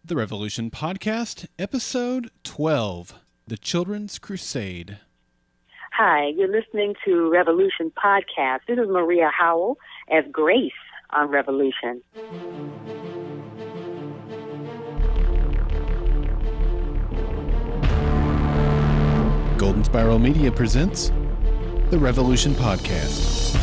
The Revolution Podcast, Episode 12, The Children's Crusade. Hi, you're listening to Revolution Podcast. This is Maria Howell as Grace on Revolution. Golden Spiral Media presents The Revolution Podcast.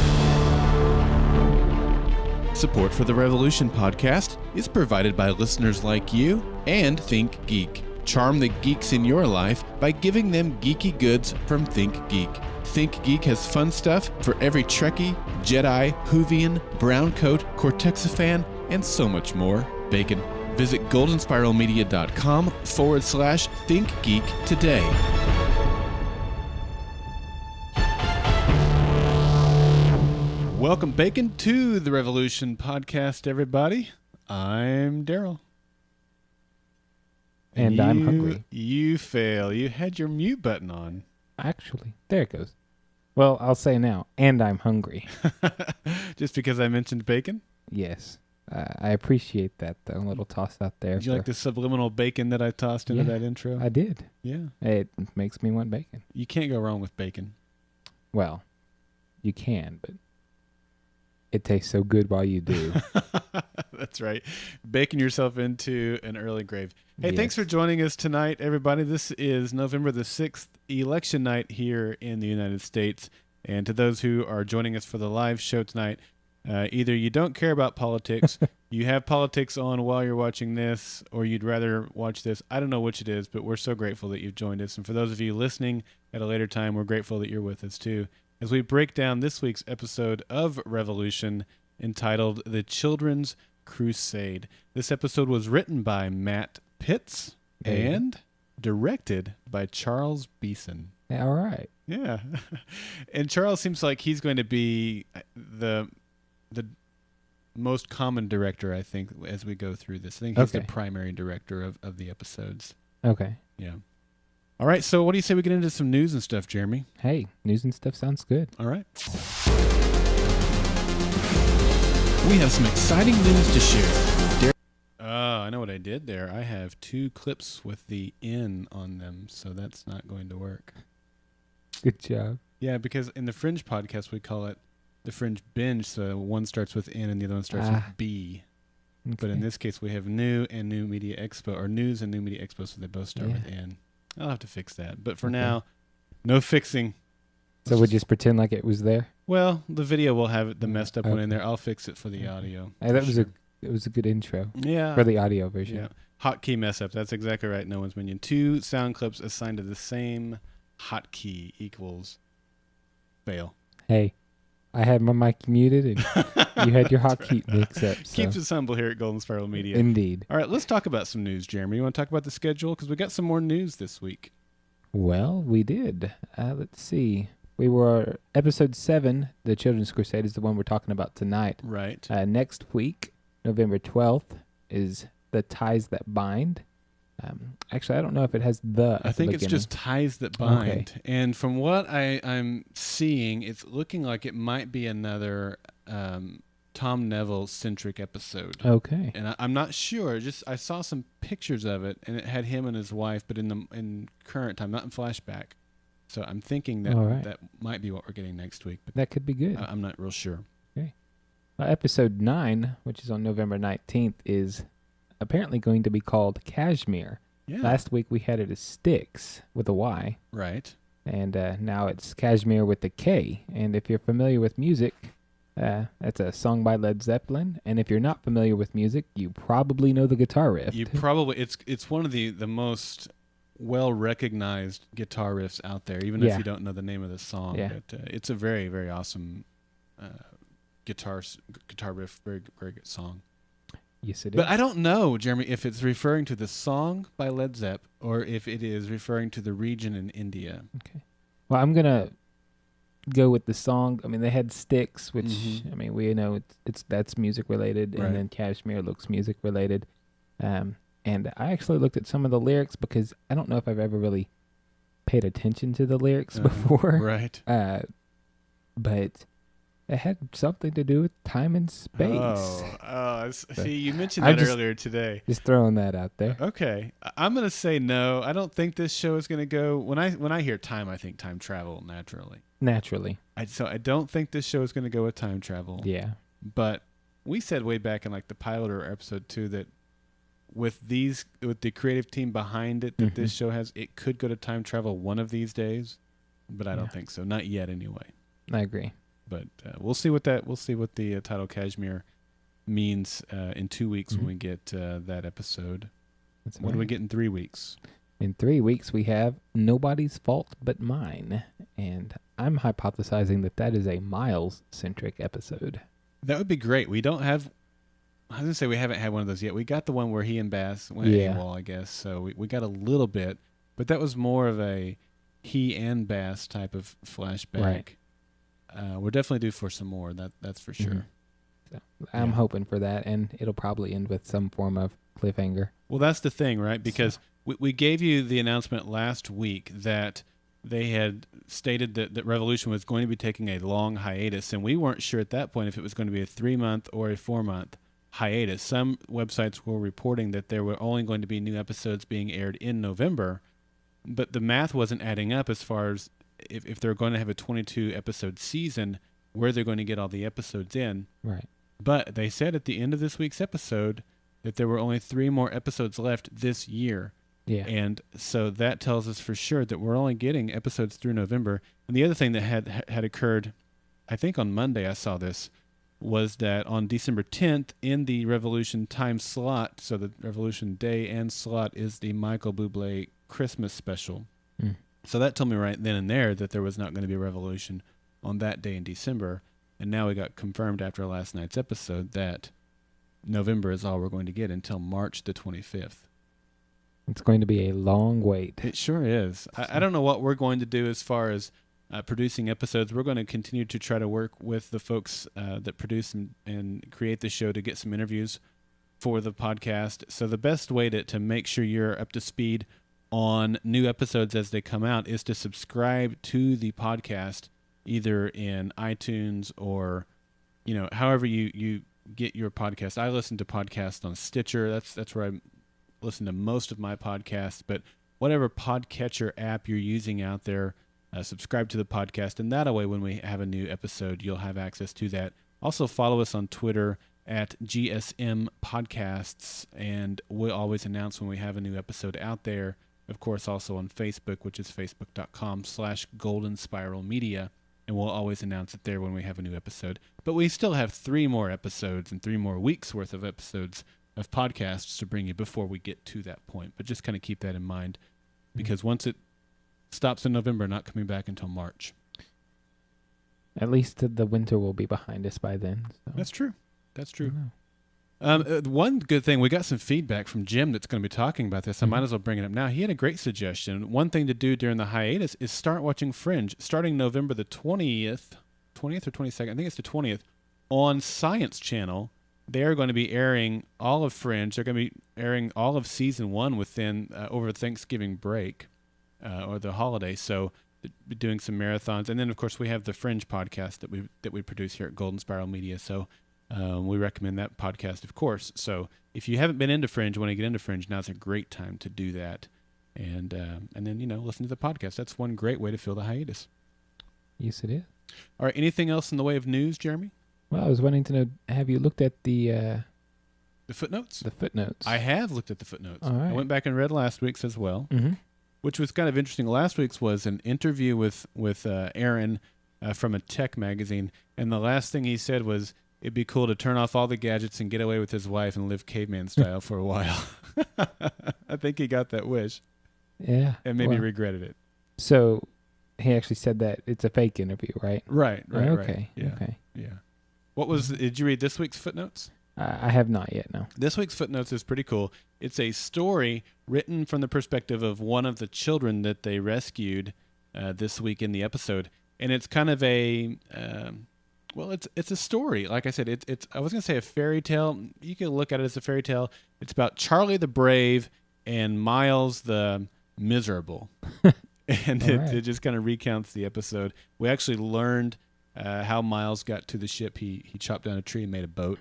Support for The Revolution Podcast is provided by listeners like you and Think Geek. Charm the geeks in your life by giving them geeky goods from Think Geek. Think Geek has fun stuff for every Trekkie, Jedi, Whovian, Browncoat, Cortexiphan, and so much more. Bacon. Visit goldenspiralmedia.com/Think Geek today. Welcome, Bacon, to the Revolution Podcast, everybody. I'm Daryl. And I'm hungry. You fail. You had your mute button on. Actually, there it goes. Well, I'll say now, and I'm hungry. Just because I mentioned bacon? Yes. I appreciate that, though. A little toss out there. Did you like the subliminal bacon that I tossed into that intro? I did. Yeah. It makes me want bacon. You can't go wrong with bacon. Well, you can, but it tastes so good while you do. That's right. Baking yourself into an early grave. Hey, Yes. Thanks for joining us tonight, everybody. This is November the 6th, election night here in the United States. And to those who are joining us for the live show tonight, either you don't care about politics, you have politics on while you're watching this, or you'd rather watch this. I don't know which it is, but we're so grateful that you've joined us. And for those of you listening at a later time, we're grateful that you're with us too, as we break down this week's episode of Revolution entitled The Children's Crusade. This episode was written by Matt Pitts and directed by Charles Beeson. All right. Yeah. And Charles seems like he's going to be the most common director, I think, as we go through this. I think he's the primary director of the episodes. Okay. Yeah. All right, so what do you say we get into some news and stuff, Jeremy? Hey, news and stuff sounds good. All right. We have some exciting news to share. I know what I did there. I have two clips with the N on them, so that's not going to work. Good job. Yeah, because in the Fringe podcast, we call it the Fringe Binge, so one starts with N and the other one starts with B. Okay. But in this case, we have New and New Media Expo, or News and New Media Expo, so they both start with N. I'll have to fix that. But for now, no fixing. So we just pretend like it was there? Well, the video will have the messed up one in there. I'll fix it for the audio. Hey, it was a good intro. Yeah. For the audio version. Yeah. Hotkey mess up. That's exactly right. No one's minion. 2 sound clips assigned to the same hotkey equals fail. Hey, I had my mic muted and you had your hotkey mix up. So. Keeps us humble here at Golden Spiral Media. Indeed. All right, let's talk about some news, Jeremy. You want to talk about the schedule? Because we got some more news this week. Well, we did. Let's see. We were episode 7, The Children's Crusade, is the one we're talking about tonight. Right. Next week, November 12th, is The Ties That Bind. Actually, I don't know if it has the. I think it's just Ties That Bind. Okay. And from what I'm seeing, it's looking like it might be another Tom Neville-centric episode. Okay. And I'm not sure. I saw some pictures of it, and it had him and his wife, but in current time, not in flashback. So I'm thinking that that might be what we're getting next week. But that could be good. I'm not real sure. Okay. Episode 9, which is on November 19th, is apparently going to be called Kashmir. Yeah. Last week we had it as Styx with a Y. Right. And now it's Kashmir with a K. And if you're familiar with music, that's a song by Led Zeppelin. And if you're not familiar with music, you probably know the guitar riff. It's one of the most well-recognized guitar riffs out there, even if you don't know the name of the song. Yeah. But it's a very, very awesome guitar riff, very, very good song. Yes, it is. But I don't know, Jeremy, if it's referring to the song by Led Zepp or if it is referring to the region in India. Okay. Well, I'm going to go with the song. I mean, they had Styx, which, I mean, we know that's music related, and then Kashmir looks music related. And I actually looked at some of the lyrics because I don't know if I've ever really paid attention to the lyrics before. Right. But It had something to do with time and space. See, you mentioned I'm that earlier today. Just throwing that out there. Okay, I'm gonna say no. I don't think this show is gonna go. When I hear time, I think time travel naturally. Naturally. So I don't think this show is gonna go with time travel. Yeah. But we said way back in like the pilot or episode 2 that with the creative team behind it that this show has, it could go to time travel one of these days. But I don't think so. Not yet, anyway. I agree. But we'll see what the title Kashmir means in 2 weeks when we get that episode. That's what do we get in 3 weeks? In 3 weeks, we have Nobody's Fault But Mine. And I'm hypothesizing that is a Miles-centric episode. That would be great. We don't have... I was going to say we haven't had one of those yet. We got the one where he and Bass went AWOL, I guess. So we got a little bit. But that was more of a he and Bass type of flashback. Right. We're definitely due for some more. That's for sure. So I'm hoping for that, and it'll probably end with some form of cliffhanger. Well, that's the thing, right? Because we gave you the announcement last week that they had stated that Revolution was going to be taking a long hiatus, and we weren't sure at that point if it was going to be a 3-month or a 4-month hiatus. Some websites were reporting that there were only going to be new episodes being aired in November, but the math wasn't adding up as far as if they're going to have a 22-episode season, where they're going to get all the episodes in. Right. But they said at the end of this week's episode that there were only 3 more episodes left this year. Yeah. And so that tells us for sure that we're only getting episodes through November. And the other thing that had occurred, I think on Monday I saw this, was that on December 10th in the Revolution time slot, so the Revolution day and slot is the Michael Bublé Christmas special. So that told me right then and there that there was not going to be a Revolution on that day in December. And now we got confirmed after last night's episode that November is all we're going to get until March the 25th. It's going to be a long wait. It sure is. I don't know what we're going to do as far as producing episodes. We're going to continue to try to work with the folks that produce and create the show to get some interviews for the podcast. So the best way to make sure you're up to speed on new episodes as they come out is to subscribe to the podcast either in iTunes or, however you get your podcast. I listen to podcasts on Stitcher. That's where I listen to most of my podcasts. But whatever podcatcher app you're using out there, subscribe to the podcast. And that way, when we have a new episode, you'll have access to that. Also, follow us on Twitter at GSM Podcasts, and we'll always announce when we have a new episode out there. Of course, also on Facebook, which is facebook.com/Golden Spiral Media. And we'll always announce it there when we have a new episode. But we still have 3 more episodes and 3 more weeks worth of episodes of podcasts to bring you before we get to that point. But just kind of keep that in mind, because once it stops in November, not coming back until March. At least the winter will be behind us by then. So. That's true. One good thing, we got some feedback from Jim that's going to be talking about this. I might as well bring it up now. He had a great suggestion. One thing to do during the hiatus is start watching Fringe. Starting November the 20th or 22nd, I think it's the 20th, on Science Channel. They are going to be airing all of Fringe. They're going to be airing all of season 1 within over Thanksgiving break or the holiday. So be doing some marathons. And then, of course, we have the Fringe podcast that we produce here at Golden Spiral Media. So we recommend that podcast, of course. So if you haven't been into Fringe, want to get into Fringe, now's a great time to do that. And then, listen to the podcast. That's one great way to fill the hiatus. Yes, it is. All right. Anything else in the way of news, Jeremy? Well, I was wanting to know, have you looked at the footnotes? The footnotes. I have looked at the footnotes. All right. I went back and read last week's as well, which was kind of interesting. Last week's was an interview with Aaron from a tech magazine, and the last thing he said was, it'd be cool to turn off all the gadgets and get away with his wife and live caveman style for a while. I think he got that wish. Yeah. And maybe regretted it. So he actually said that it's a fake interview, right? Right. Okay. Yeah. Okay. Yeah. Did you read this week's footnotes? I have not yet, no. This week's footnotes is pretty cool. It's a story written from the perspective of one of the children that they rescued this week in the episode. And it's kind of a... it's a story. Like I said, it's I was going to say a fairy tale. You can look at it as a fairy tale. It's about Charlie the Brave and Miles the Miserable. And it just kind of recounts the episode. We actually learned how Miles got to the ship. He chopped down a tree and made a boat.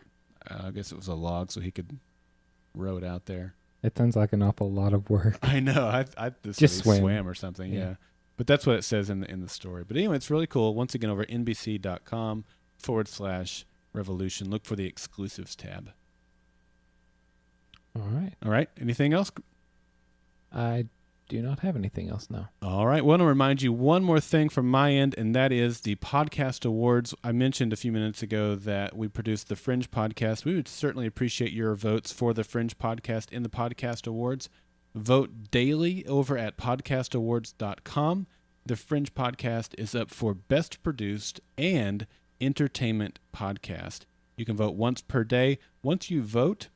I guess it was a log so he could row it out there. It sounds like an awful lot of work. I know. I Just swam or something. Yeah. But that's what it says in the story. But anyway, it's really cool. Once again, over at nbc.com/revolution. Look for the exclusives tab. All right. All right. Anything else? I do not have anything else now. All right. I want to remind you one more thing from my end, and that is the podcast awards. I mentioned a few minutes ago that we produced the Fringe podcast. We would certainly appreciate your votes for the Fringe podcast in the podcast awards. Vote daily over at podcastawards.com. The Fringe podcast is up for Best Produced and Entertainment Podcast. You can vote once per day. Once you vote,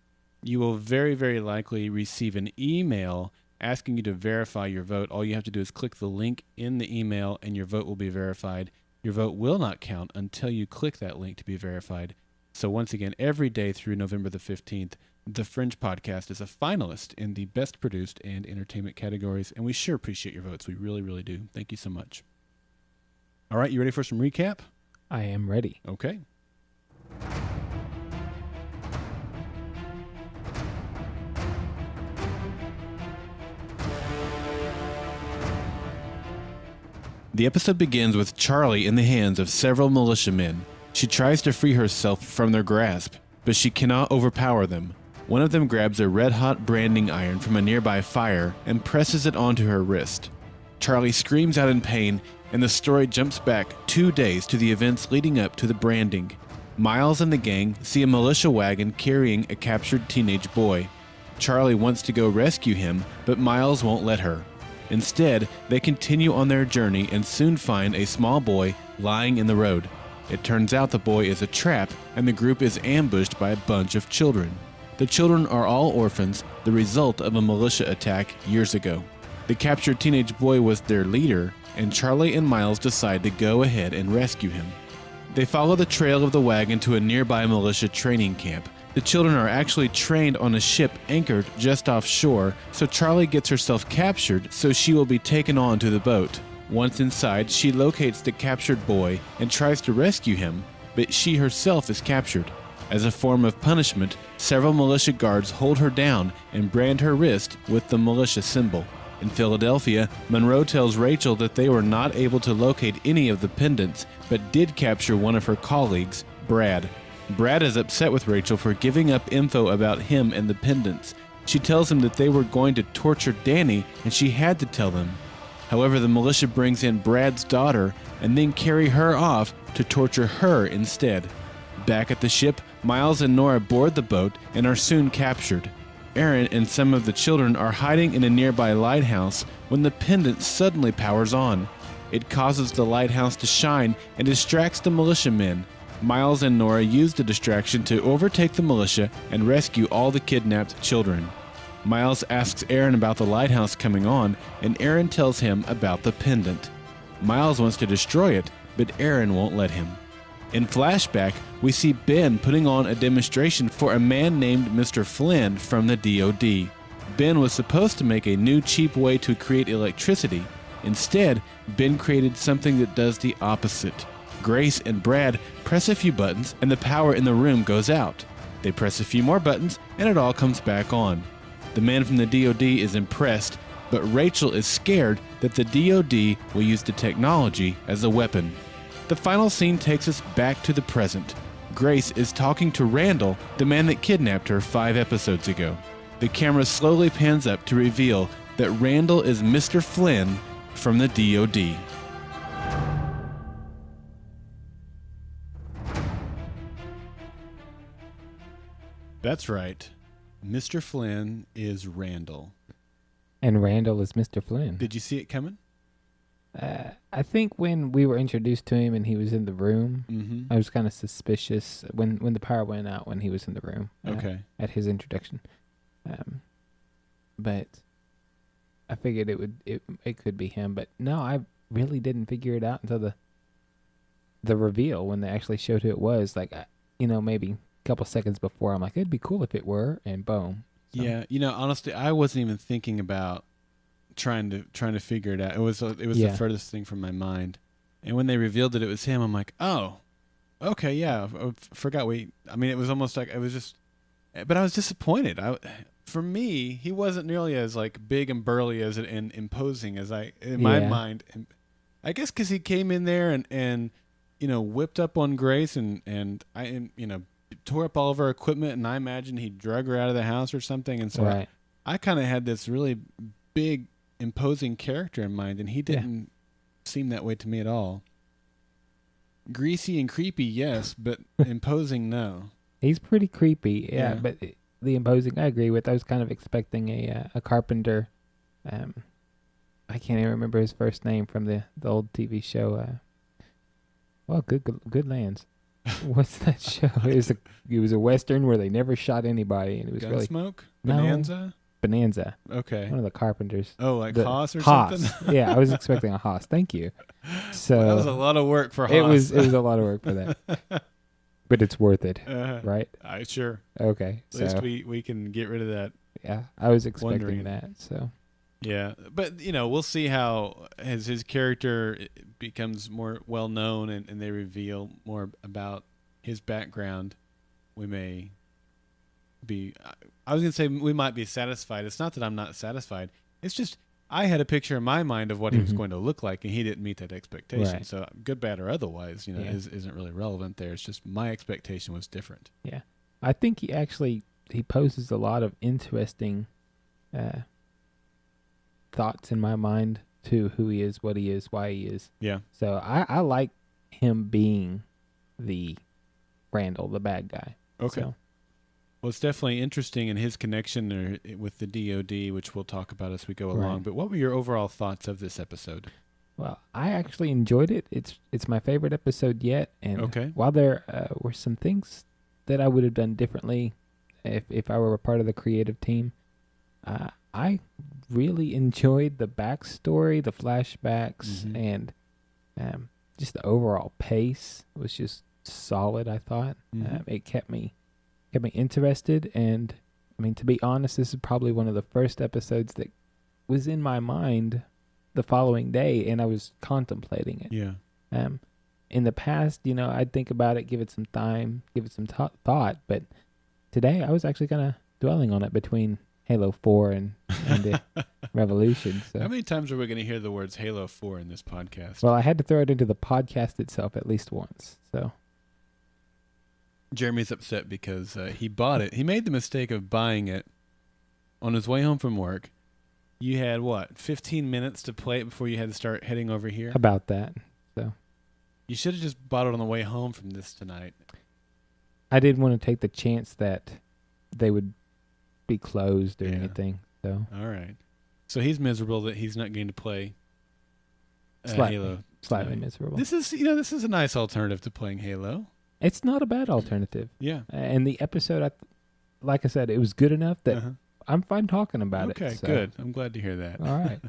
you will very, very likely receive an email asking you to verify your vote. All you have to do is click the link in the email and your vote will be verified. Your vote will not count until you click that link to be verified. So once again, every day through November the 15th, the Fringe podcast is a finalist in the Best Produced and Entertainment categories, and we sure appreciate your votes. We really, really do. Thank you so much. All right, you ready for some recap? I am ready. Okay. The episode begins with Charlie in the hands of several militiamen. She tries to free herself from their grasp, but she cannot overpower them. One of them grabs a red-hot branding iron from a nearby fire and presses it onto her wrist. Charlie screams out in pain, and the story jumps back 2 days to the events leading up to the branding. Miles and the gang see a militia wagon carrying a captured teenage boy. Charlie wants to go rescue him, but Miles won't let her. Instead, they continue on their journey and soon find a small boy lying in the road. It turns out the boy is a trap, and the group is ambushed by a bunch of children. The children are all orphans, the result of a militia attack years ago. The captured teenage boy was their leader, and Charlie and Miles decide to go ahead and rescue him. They follow the trail of the wagon to a nearby militia training camp. The children are actually trained on a ship anchored just offshore, so Charlie gets herself captured so she will be taken on to the boat. Once inside, she locates the captured boy and tries to rescue him, but she herself is captured. As a form of punishment, several militia guards hold her down and brand her wrist with the militia symbol. In Philadelphia, Monroe tells Rachel that they were not able to locate any of the pendants, but did capture one of her colleagues, Brad. Brad is upset with Rachel for giving up info about him and the pendants. She tells him that they were going to torture Danny, and she had to tell them. However, the militia brings in Brad's daughter and then carry her off to torture her instead. Back at the ship, Miles and Nora board the boat and are soon captured. Aaron and some of the children are hiding in a nearby lighthouse when the pendant suddenly powers on. It causes the lighthouse to shine and distracts the militiamen. Miles and Nora use the distraction to overtake the militia and rescue all the kidnapped children. Miles asks Aaron about the lighthouse coming on, and Aaron tells him about the pendant. Miles wants to destroy it, but Aaron won't let him. In flashback, we see Ben putting on a demonstration for a man named Mr. Flynn from the DoD. Ben was supposed to make a new cheap way to create electricity. Instead, Ben created something that does the opposite. Grace and Brad press a few buttons and the power in the room goes out. They press a few more buttons and it all comes back on. The man from the DoD is impressed, but Rachel is scared that the DoD will use the technology as a weapon. The final scene takes us back to the present. Grace is talking to Randall, the man that kidnapped her 5 episodes ago. The camera slowly pans up to reveal that Randall is Mr. Flynn from the DoD. That's right. Mr. Flynn is Randall. And Randall is Mr. Flynn. Did you see it coming? I think when we were introduced to him and he was in the room, I was kind of suspicious when the power went out when he was in the room. Okay. At his introduction. But I figured it could be him. But no, I really didn't figure it out until the reveal when they actually showed who it was. Like, maybe a couple seconds before, I'm like, it'd be cool if it were, and boom. So. Yeah, honestly, I wasn't even thinking about trying to figure it out. It was the furthest thing from my mind. And when they revealed that it was him, I'm like, oh, okay, yeah. I forgot it was almost like it was just, but I was disappointed. For me, he wasn't nearly as like big and burly and imposing as in my mind. And I guess because he came in there and whipped up on Grace and tore up all of her equipment, and I imagine he drug her out of the house or something. And so I kind of had this really big, imposing character in mind, and he didn't seem that way to me at all. Greasy and creepy, yes, but imposing, no. He's pretty creepy, but the imposing, I agree with. I was kind of expecting a carpenter. I can't even remember his first name from the old TV show. Good Lands. What's that show? It was a Western where they never shot anybody, and it was Gunsmoke? Bonanza? Bonanza. Okay. One of the carpenters. Oh, like Haas or something? Yeah, I was expecting a Haas. Thank you. So that was a lot of work for Haas. It was a lot of work for that. But it's worth it, right? Sure. Okay. At least we can get rid of that. Yeah, I was expecting that. So. Yeah, but we'll see how as his character becomes more well known and they reveal more about his background, we may be. I was gonna say we might be satisfied. It's not that I'm not satisfied. It's just I had a picture in my mind of what he was going to look like, and he didn't meet that expectation. Right. So good, bad, or otherwise, isn't really relevant there. It's just my expectation was different. Yeah, I think he poses a lot of interesting thoughts in my mind to who he is, what he is, why he is. Yeah. So I like him being the Randall, the bad guy. Okay. So. Well, it's definitely interesting in his connection with the DOD, which we'll talk about as we go along. Right. But what were your overall thoughts of this episode? Well, I actually enjoyed it. It's my favorite episode yet. And while there were some things that I would have done differently if I were a part of the creative team, I really enjoyed the backstory, the flashbacks, and just the overall pace was just solid, I thought. It kept me interested, and I mean, to be honest, this is probably one of the first episodes that was in my mind the following day, and I was contemplating it. Yeah. In the past, I'd think about it, give it some time, give it some thought, but today I was actually kind of dwelling on it between Halo 4 and Revolution. So. How many times are we going to hear the words Halo 4 in this podcast? Well, I had to throw it into the podcast itself at least once, so... Jeremy's upset because he bought it. He made the mistake of buying it on his way home from work. You had, 15 minutes to play it before you had to start heading over here? About that. So you should have just bought it on the way home from this tonight. I didn't want to take the chance that they would be closed or anything. So all right. So he's miserable that he's not going to play Halo. Slightly miserable. This is a nice alternative to playing Halo. It's not a bad alternative. Yeah. And the episode, like I said, it was good enough that I'm fine talking about it. Okay, good. I'm glad to hear that. All right.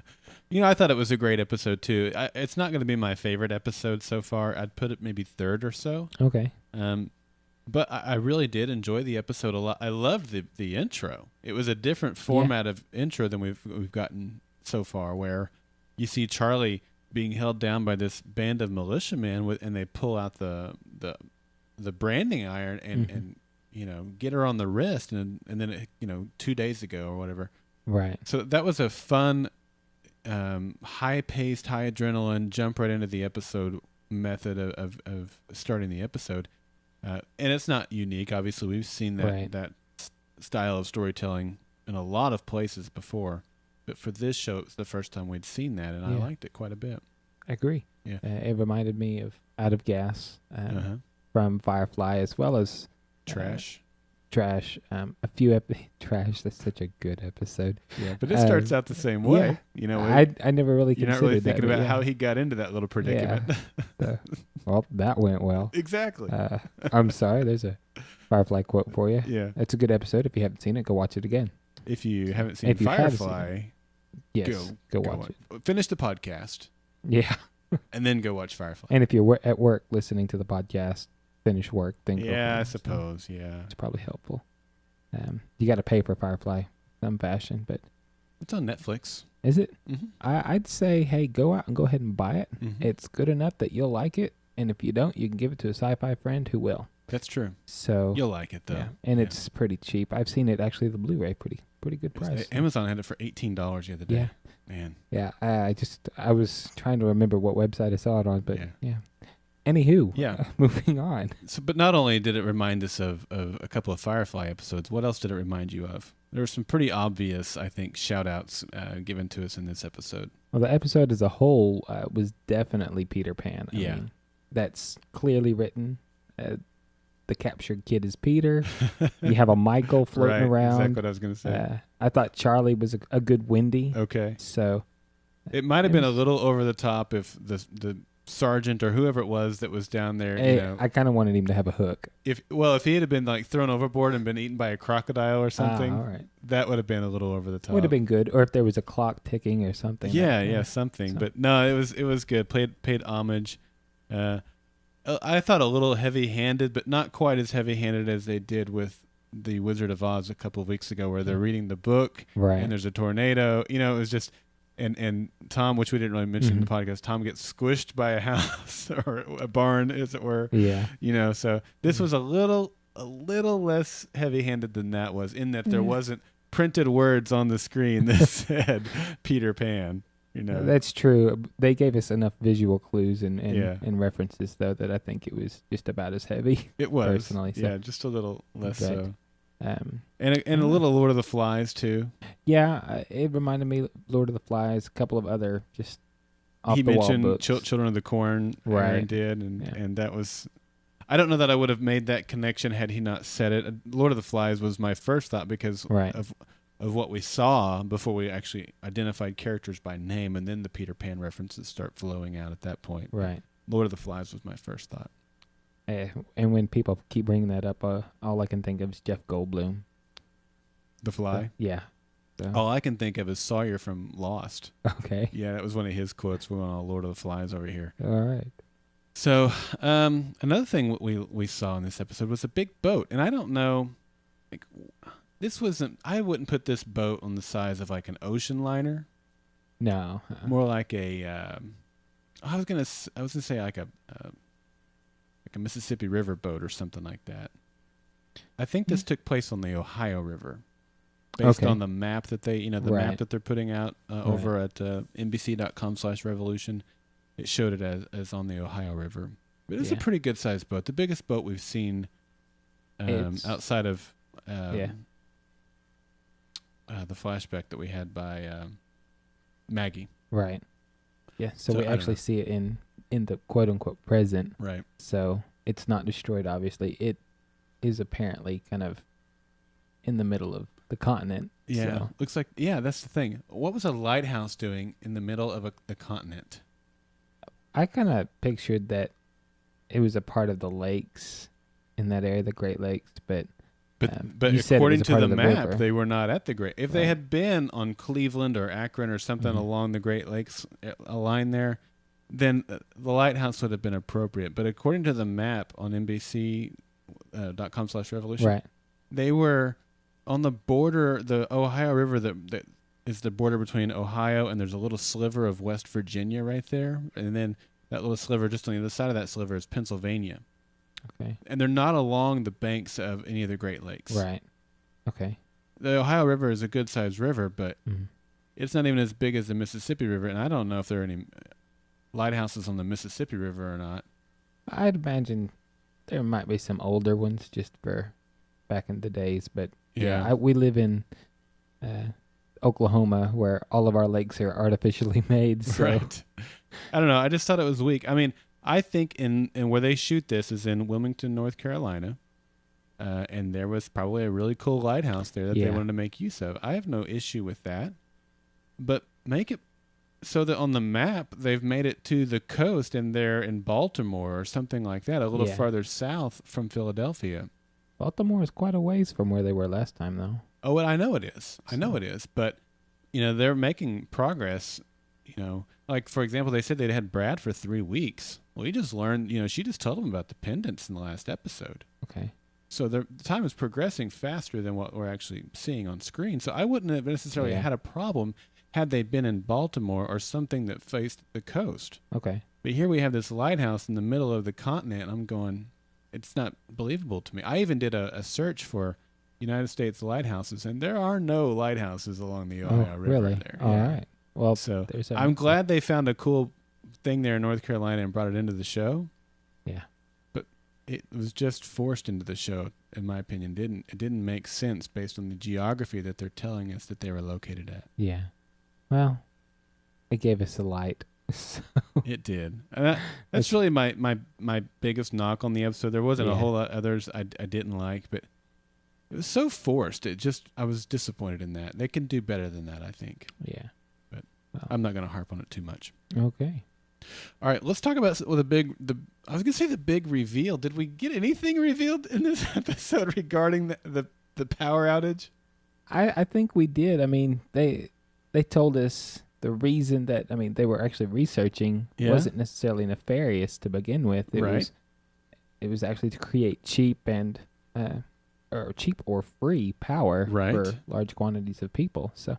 I thought it was a great episode, too. It's not going to be my favorite episode so far. I'd put it maybe third or so. Okay. But I really did enjoy the episode a lot. I loved the intro. It was a different format of intro than we've gotten so far, where you see Charlie being held down by this band of militiamen, and they pull out the branding iron and get her on the wrist, and then 2 days ago or whatever. Right. So that was a fun, high-paced, high adrenaline, jump right into the episode method of starting the episode. And it's not unique. Obviously, we've seen that style of storytelling in a lot of places before. But for this show, it was the first time we'd seen that, and I liked it quite a bit. I agree. Yeah. It reminded me of Out of Gas from Firefly, as well as Trash. A few Trash. That's such a good episode. Yeah, but it starts out the same way. I never really considered that. You're not really thinking about how he got into that little predicament. Yeah. Well, that went well. Exactly. I'm sorry. There's a Firefly quote for you. Yeah. It's a good episode. If you haven't seen it, go watch it again. If you haven't seen Firefly, go watch it. Finish the podcast. Yeah. And then go watch Firefly. And if you're at work listening to the podcast, finish work, then go. Yeah, I suppose. Yeah. It's probably helpful. You got to pay for Firefly some fashion, but It's on Netflix. Is it? Mm-hmm. I'd say, hey, go out and go ahead and buy it. Mm-hmm. It's good enough that you'll like it, and if you don't, you can give it to a sci-fi friend who will. That's true. So You'll like it though. yeah, and it's pretty cheap. I've seen it actually. The Blu-ray, pretty good price. Amazon had it for $18 the other day. Yeah, man. Yeah, I was trying to remember what website I saw it on, but yeah. Anywho, yeah. Moving on. So, but not only did it remind us of a couple of Firefly episodes, what else did it remind you of? There were some pretty obvious, I think, shout-outs given to us in this episode. Well, the episode as a whole was definitely Peter Pan. I mean, that's clearly written. The captured kid is Peter. You have a Michael floating around. Exactly what I was going to say. I thought Charlie was a good Wendy. Okay. So it might have been a little over the top if the sergeant or whoever it was that was down there, I kind of wanted him to have a hook. If he had been like thrown overboard and been eaten by a crocodile or something, all right. That would have been a little over the top. Would have been good, or if there was a clock ticking or something. Something. But no, it was good. Paid homage. I thought a little heavy-handed, but not quite as heavy-handed as they did with the Wizard of Oz a couple of weeks ago, where they're reading the book and there's a tornado. It was just. And Tom, which we didn't really mention in the podcast, Tom gets squished by a house or a barn, as it were. Yeah. So this was a little less heavy-handed than that was, in that there wasn't printed words on the screen that said Peter Pan. That's true. They gave us enough visual clues and references, though, that I think it was just about as heavy. It was personally. So. Yeah, just a little less so. And a little Lord of the Flies too. Yeah, it reminded me of Lord of the Flies. A couple of other just off he the wall mentioned books. Children of the Corn. Aaron did, and that was. I don't know that I would have made that connection had he not said it. Lord of the Flies was my first thought because of what we saw before we actually identified characters by name, and then the Peter Pan references start flowing out at that point. Right. Lord of the Flies was my first thought. And when people keep bringing that up, all I can think of is Jeff Goldblum. The Fly? Yeah. So. All I can think of is Sawyer from Lost. Okay. Yeah, that was one of his quotes. We went on Lord of the Flies over here. All right. So another thing we saw in this episode was a big boat. And I don't know, I wouldn't put this boat on the size of like an ocean liner. No. More like I was gonna say like a Mississippi River boat or something like that. I think this took place on the Ohio River, based on the map that they, map that they're putting out over at NBC.com/revolution. It showed it as on the Ohio River. But it's a pretty good sized boat, the biggest boat we've seen outside of the flashback that we had by Maggie. Right. Yeah. So we actually see it in the quote unquote present. Right. So it's not destroyed, obviously. It is apparently kind of in the middle of the continent. Yeah. So. Looks like, that's the thing. What was a lighthouse doing in the middle of the continent? I kind of pictured that it was a part of the lakes in that area, the Great Lakes, but according to the map, they were not at the Great. If they had been on Cleveland or Akron or something along the Great Lakes, a line there, then the lighthouse would have been appropriate. But according to the map on NBC.com/revolution, they were on the border, the Ohio River that is the border between Ohio and there's a little sliver of West Virginia right there, and then that little sliver just on the other side of that sliver is Pennsylvania. Okay. And they're not along the banks of any of the Great Lakes. Right. Okay. The Ohio River is a good-sized river, but it's not even as big as the Mississippi River, and I don't know if there are any lighthouses on the Mississippi River or not. I'd imagine there might be some older ones just for back in the days, but we live in Oklahoma where all of our lakes are artificially made. So. Right. I don't know. I just thought it was weak. I mean, I think in where they shoot this is in Wilmington, North Carolina, and there was probably a really cool lighthouse there that they wanted to make use of. I have no issue with that, but make it so that on the map they've made it to the coast and they're in Baltimore or something like that, a little farther south from Philadelphia. Baltimore is quite a ways from where they were last time, though. Oh, well, I know it is. I know it is, but they're making progress. Like for example, they said they'd had Brad for 3 weeks. Well, he just learned. She just told him about the pendants in the last episode. Okay. So the time is progressing faster than what we're actually seeing on screen. So I wouldn't have necessarily had a problem had they been in Baltimore or something that faced the coast. Okay. But here we have this lighthouse in the middle of the continent. And I'm going, it's not believable to me. I even did a search for United States lighthouses, and there are no lighthouses along the Ohio River really? there. All right. Well, so I'm glad they found a cool thing there in North Carolina and brought it into the show. Yeah. But it was just forced into the show, in my opinion. It didn't make sense based on the geography that they're telling us that they were located at. Yeah. Well, it gave us a light. So. It did. That's really my biggest knock on the episode. There wasn't a whole lot others I didn't like, but it was so forced. I was disappointed in that. They can do better than that, I think. Yeah. But I'm not going to harp on it too much. Okay. All right, let's talk about I was going to say the big reveal. Did we get anything revealed in this episode regarding the power outage? I think we did. I mean, they told us the reason that, I mean, they were actually researching wasn't necessarily nefarious to begin with. It was actually to create cheap or free power for large quantities of people. So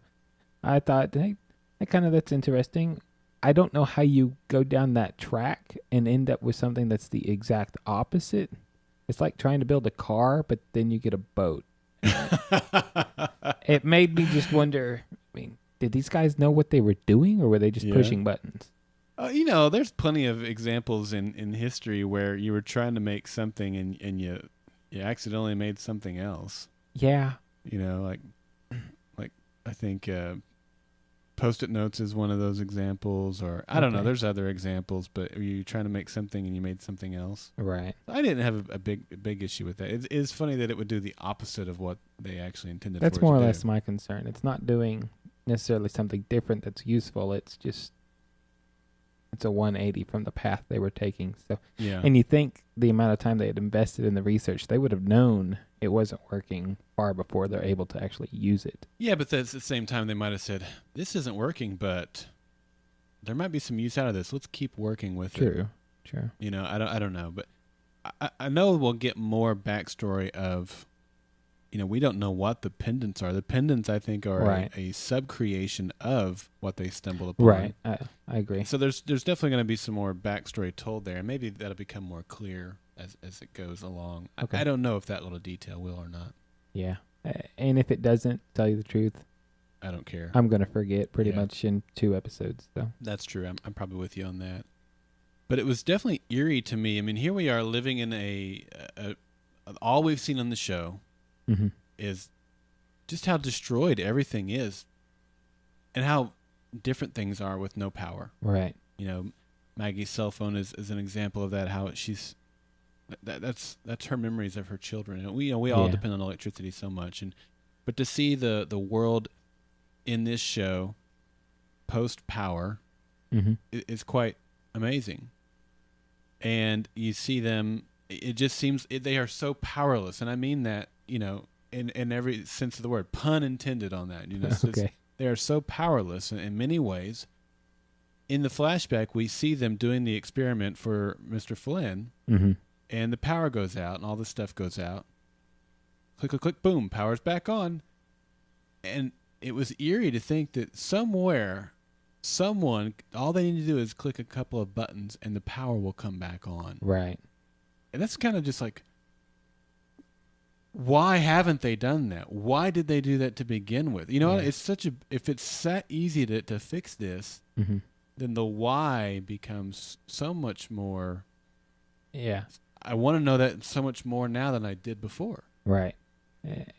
I thought, hey, that's interesting. I don't know how you go down that track and end up with something that's the exact opposite. It's like trying to build a car, but then you get a boat. It made me just wonder, I mean, did these guys know what they were doing, or were they just pushing buttons? There's plenty of examples in history where you were trying to make something and you accidentally made something else. Yeah. Like I think Post-it notes is one of those examples, or I don't know. There's other examples, but are you trying to make something and you made something else? Right. I didn't have a big issue with that. It is funny that it would do the opposite of what they actually intended. That's more or less my concern. It's not doing necessarily something different that's useful. It's a 180 from the path they were taking. So, and you think the amount of time they had invested in the research, they would have known it wasn't working far before they're able to actually use it. Yeah, but at the same time, they might have said, this isn't working, but there might be some use out of this. Let's keep working with it. True. I don't know, but I know we'll get more backstory of, we don't know what the pendants are. The pendants, I think, are a sub-creation of what they stumbled upon. Right, I agree. So there's definitely going to be some more backstory told there, and maybe that'll become more clear as it goes along. Okay. I don't know if that little detail will or not. Yeah, and if it doesn't, tell you the truth, I don't care. I'm going to forget pretty much in 2 episodes. So that's true. I'm probably with you on that. But it was definitely eerie to me. I mean, here we are living in a all we've seen on the show is just how destroyed everything is and how different things are with no power. Right. Maggie's cell phone is an example of that, how she's that's her memories of her children. And we all depend on electricity so much, but to see the world in this show post power is quite amazing. And you see them, it just seems they are so powerless, and I mean that, in every sense of the word, pun intended on that. They are so powerless in many ways. In the flashback, we see them doing the experiment for Mr. Flynn, and the power goes out, and all this stuff goes out. Click, click, click, boom, power's back on. And it was eerie to think that someone, all they need to do is click a couple of buttons, and the power will come back on. Right. And that's kind of just like, why haven't they done that? Why did they do that to begin with? It's if it's that easy to fix this, then the why becomes so much more. Yeah. I want to know that so much more now than I did before. Right.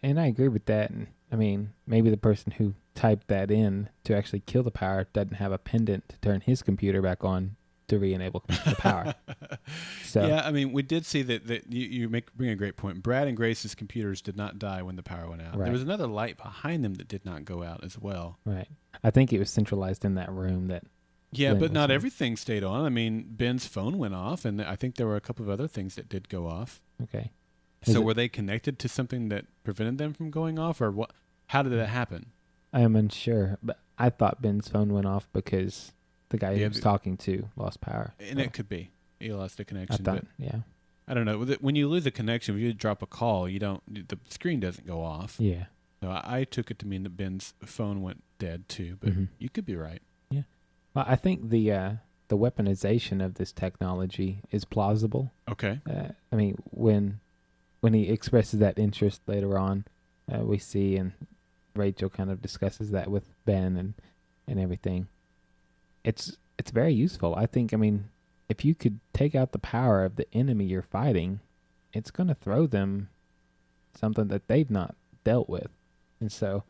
And I agree with that. And I mean, maybe the person who typed that in to actually kill the power doesn't have a pendant to turn his computer back on to re-enable the power. So yeah, I mean, we did see that you bring a great point. Brad and Grace's computers did not die when the power went out. Right. There was another light behind them that did not go out as well. Right. I think it was centralized in that room that. Yeah, but not everything stayed on. I mean, Ben's phone went off, and I think there were a couple of other things that did go off. Okay. So were they connected to something that prevented them from going off, or what? How did that happen? I am unsure, but I thought Ben's phone went off because the guy he was talking to lost power. And it could be. He lost the connection. I thought, I don't know. When you lose a connection, if you drop a call, the screen doesn't go off. Yeah. So I took it to mean that Ben's phone went dead too, but you could be right. Yeah. Well, I think the weaponization of this technology is plausible. Okay. I mean, when he expresses that interest later on, we see, and Rachel kind of discusses that with Ben and everything. It's very useful. I think, I mean, if you could take out the power of the enemy you're fighting, it's going to throw them something that they've not dealt with. And so,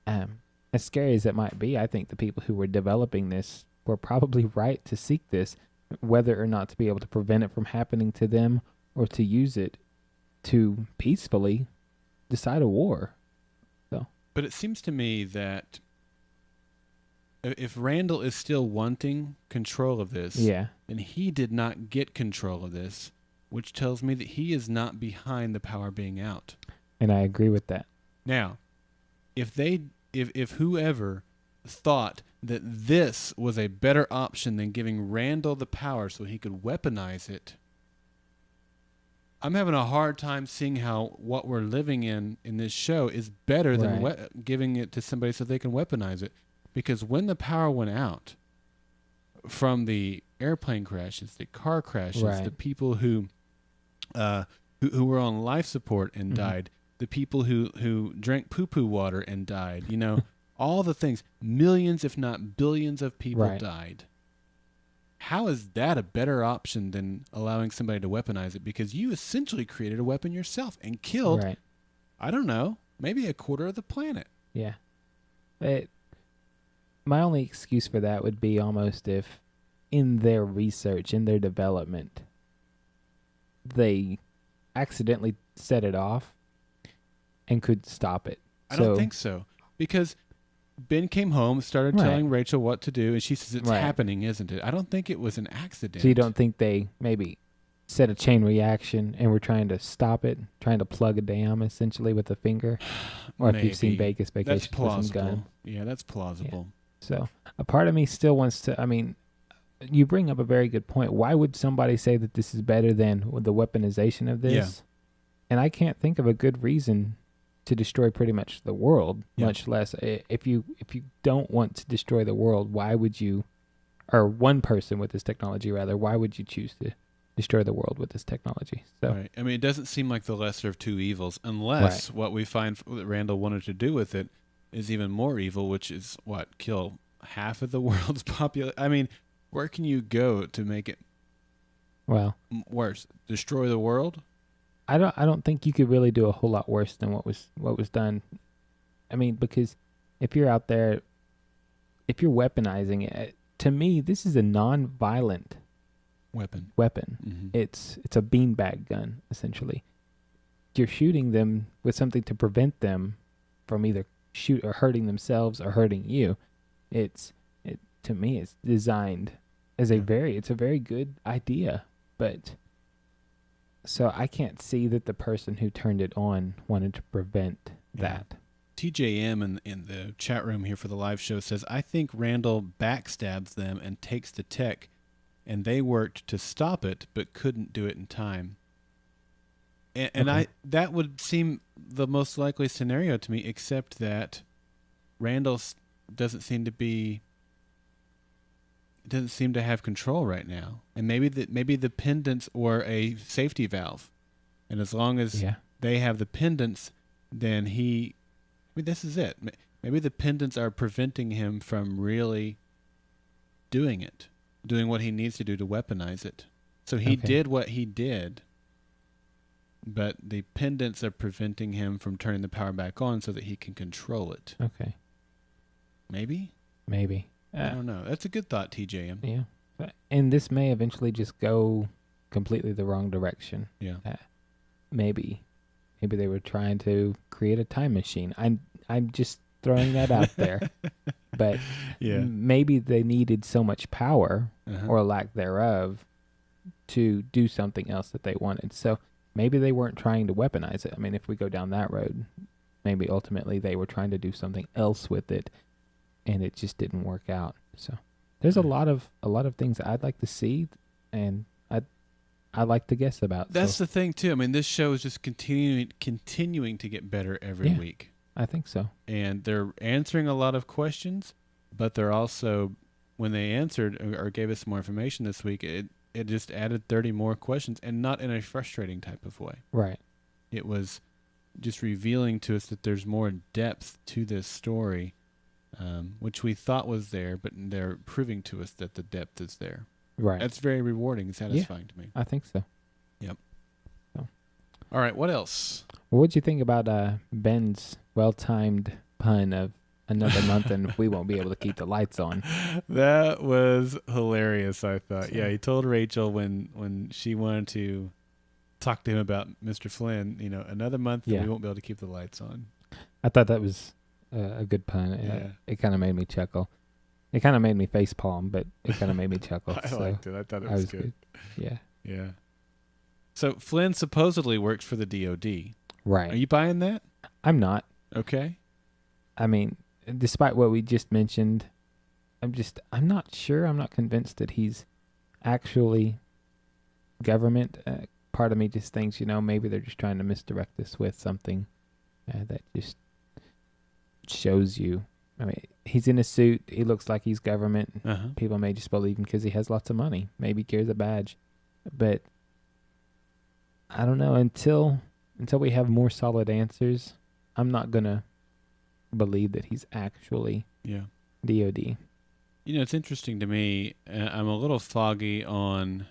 as scary as it might be, I think the people who were developing this were probably right to seek this, whether or not to be able to prevent it from happening to them or to use it to peacefully decide a war. So, but it seems to me that if Randall is still wanting control of this, then he did not get control of this, which tells me that he is not behind the power being out. And I agree with that. Now, if whoever thought that this was a better option than giving Randall the power so he could weaponize it, I'm having a hard time seeing how what we're living in this show is better than giving it to somebody so they can weaponize it. Because when the power went out from the airplane crashes, the car crashes, the people who were on life support and died, the people who drank poo-poo water and died, all the things, millions if not billions of people died. How is that a better option than allowing somebody to weaponize it? Because you essentially created a weapon yourself and killed, I don't know, maybe a quarter of the planet. Yeah. My only excuse for that would be almost if in their research, in their development, they accidentally set it off and could stop it. I don't think so. Because Ben came home, started telling Rachel what to do, and she says it's happening, isn't it? I don't think it was an accident. So you don't think they maybe set a chain reaction and were trying to stop it, trying to plug a dam essentially with a finger? Or if you've seen Vegas Vacation, that's plausible. With some gun. Yeah, that's plausible. Yeah. So a part of me still wants to, I mean, you bring up a very good point. Why would somebody say that this is better than the weaponization of this? Yeah. And I can't think of a good reason to destroy pretty much the world, much less if you don't want to destroy the world, why would you, or one person with this technology rather, why would you choose to destroy the world with this technology? So, I mean, it doesn't seem like the lesser of two evils, unless what we find that Randall wanted to do with it is even more evil, which is kill half of the world's population. I mean, where can you go to make it worse? Destroy the world? I don't think you could really do a whole lot worse than what was done. I mean, because if you're out there, if you're weaponizing it, to me, this is a non-violent weapon. Mm-hmm. It's a beanbag gun essentially. You're shooting them with something to prevent them from either shoot or hurting themselves or hurting you. To me, it's designed as it's a very good idea, but. So I can't see that the person who turned it on wanted to prevent that. TJM in the chat room here for the live show says, I think Randall backstabs them and takes the tech, and they worked to stop it but couldn't do it in time. And that would seem the most likely scenario to me, except that Randall doesn't seem to have control right now, and maybe the pendants or a safety valve, and as long as they have the pendants, then this is it. Maybe the pendants are preventing him from really doing what he needs to do to weaponize it. So he did what he did, but the pendants are preventing him from turning the power back on so that he can control it. Okay. Maybe. I don't know. That's a good thought, TJM. Yeah. And this may eventually just go completely the wrong direction. Yeah. Maybe they were trying to create a time machine. I'm just throwing that out there. But maybe they needed so much power or lack thereof to do something else that they wanted. So maybe they weren't trying to weaponize it. I mean, if we go down that road, maybe ultimately they were trying to do something else with it, and it just didn't work out. So there's a lot of things I'd like to see, and I like to guess about. That's the thing too. I mean, this show is just continuing to get better every week. I think so. And they're answering a lot of questions, but they're also, when they answered or gave us more information this week, it just added 30 more questions, and not in a frustrating type of way. Right. It was just revealing to us that there's more depth to this story, which we thought was there, but they're proving to us that the depth is there. Right. That's very rewarding and satisfying to me. I think so. Yep. So. All right, what else? What'd you think about Ben's well-timed pun of another month and we won't be able to keep the lights on? That was hilarious, I thought. Yeah, he told Rachel when she wanted to talk to him about Mr. Flynn, another month and we won't be able to keep the lights on. I thought that was a good pun. Yeah. It kind of made me chuckle. It kind of made me face palm, but it kind of made me chuckle. I liked it. I thought it was good. Yeah. Yeah. So Flynn supposedly works for the DOD. Right. Are you buying that? I'm not. Okay. I mean, despite what we just mentioned, I'm not sure. I'm not convinced that he's actually government. Part of me just thinks, maybe they're just trying to misdirect us with something that just shows you. I mean, he's in a suit. He looks like he's government. Uh-huh. People may just believe him because he has lots of money. Maybe he carries a badge. But I don't know. Until we have more solid answers, I'm not going to believe that he's actually DOD. It's interesting to me. I'm a little foggy on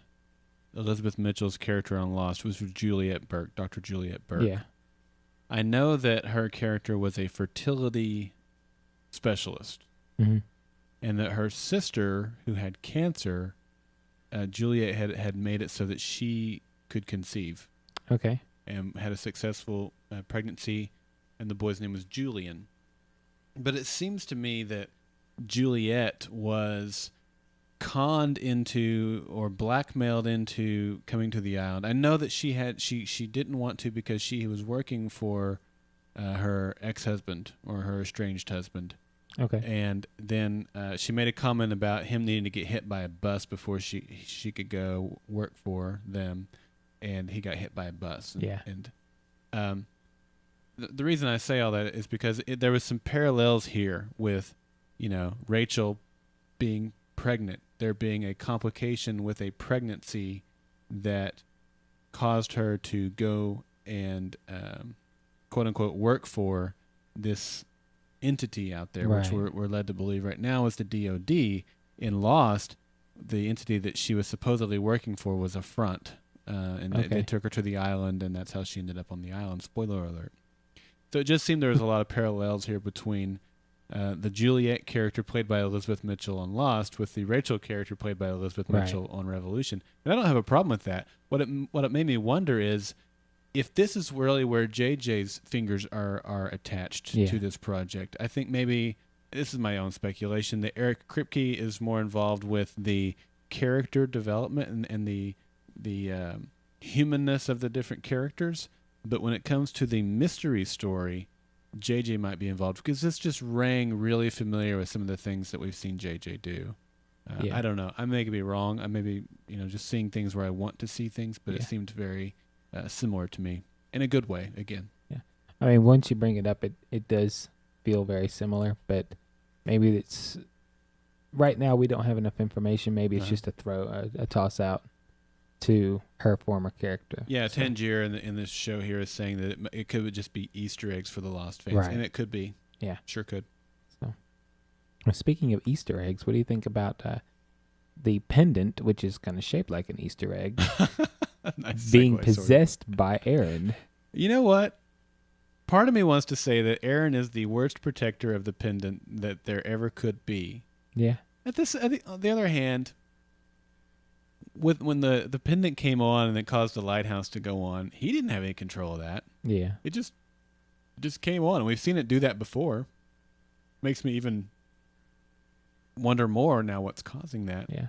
Elizabeth Mitchell's character on Lost, which was Juliet Burke, Dr. Juliet Burke. Yeah. I know that her character was a fertility specialist, mm-hmm. and that her sister, who had cancer, Juliet had made it so that she could conceive. Okay. And had a successful pregnancy, and the boy's name was Julian. But it seems to me that Juliet was conned into or blackmailed into coming to the island. I know that she didn't want to because she was working for her ex-husband or her estranged husband. Okay. And then she made a comment about him needing to get hit by a bus before she could go work for them, and he got hit by a bus. And the reason I say all that is because there was some parallels here with, Rachel being pregnant, there being a complication with a pregnancy that caused her to go and quote unquote work for this entity out there, right. which we're led to believe right now is the DOD. In Lost, the entity that she was supposedly working for was a front, and they took her to the island, and that's how she ended up on the island. Spoiler alert. So it just seemed there was a lot of parallels here between the Juliet character played by Elizabeth Mitchell on Lost with the Rachel character played by Elizabeth Mitchell on Revolution. And I don't have a problem with that. What it made me wonder is if this is really where JJ's fingers are attached to this project. I think maybe, this is my own speculation, that Eric Kripke is more involved with the character development and the humanness of the different characters. But when it comes to the mystery story, JJ might be involved because this just rang really familiar with some of the things that we've seen JJ do. I don't know. I may be wrong. I may be, just seeing things where I want to see things, but it seemed very similar to me in a good way, again. Yeah. I mean, once you bring it up, it does feel very similar, but maybe it's right now we don't have enough information. Maybe it's just a toss out to her former character. Yeah, Tangier in this show here is saying that it could just be Easter eggs for the Lost fans, and it could be. Yeah, sure could. So, speaking of Easter eggs, what do you think about the pendant, which is kind of shaped like an Easter egg, nice being segue, possessed by Aaron? You know what? Part of me wants to say that Aaron is the worst protector of the pendant that there ever could be. Yeah. On the other hand, when the pendant came on and it caused the lighthouse to go on, he didn't have any control of that. Yeah. It just came on. We've seen it do that before. Makes me even wonder more now what's causing that. Yeah.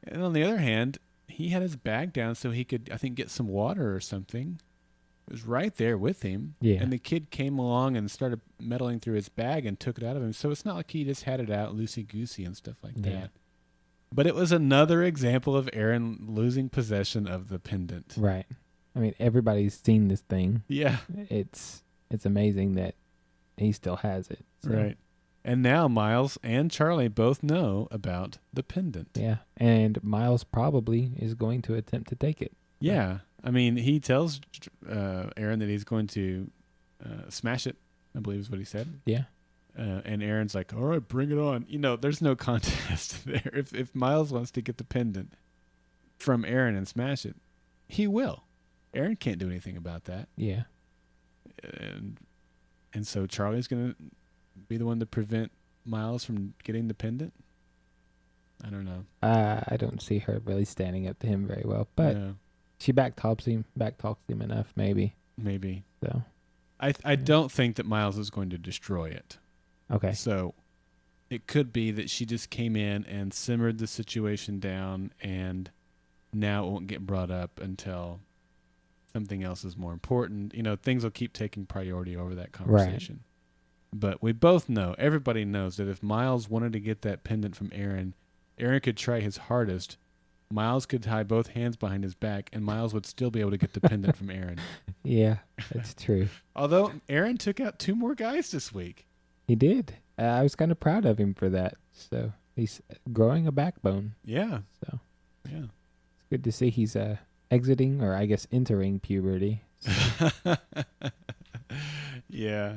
And on the other hand, he had his bag down so he could, I think, get some water or something. It was right there with him. Yeah. And the kid came along and started meddling through his bag and took it out of him. So it's not like he just had it out loosey-goosey and stuff like that. But it was another example of Aaron losing possession of the pendant. Right. I mean, everybody's seen this thing. Yeah. It's amazing that he still has it. So. Right. And now Miles and Charlie both know about the pendant. Yeah. And Miles probably is going to attempt to take it. Yeah. I mean, he tells Aaron that he's going to smash it, I believe is what he said. Yeah. And Aaron's like, all right, bring it on. There's no contest there. If Miles wants to get the pendant from Aaron and smash it, he will. Aaron can't do anything about that. Yeah. And so Charlie's going to be the one to prevent Miles from getting the pendant? I don't know. I don't see her really standing up to him very well, but she backtalks him enough, maybe. Maybe. So I don't think that Miles is going to destroy it. Okay. So it could be that she just came in and simmered the situation down, and now it won't get brought up until something else is more important. Things will keep taking priority over that conversation. Right. But we both know, everybody knows that if Miles wanted to get that pendant from Aaron, Aaron could try his hardest. Miles could tie both hands behind his back, and Miles would still be able to get the pendant from Aaron. Yeah, that's true. Although Aaron took out 2 more guys this week. He did. I was kind of proud of him for that. So he's growing a backbone. Yeah. So yeah, it's good to see he's exiting, or I guess entering puberty. So. Yeah.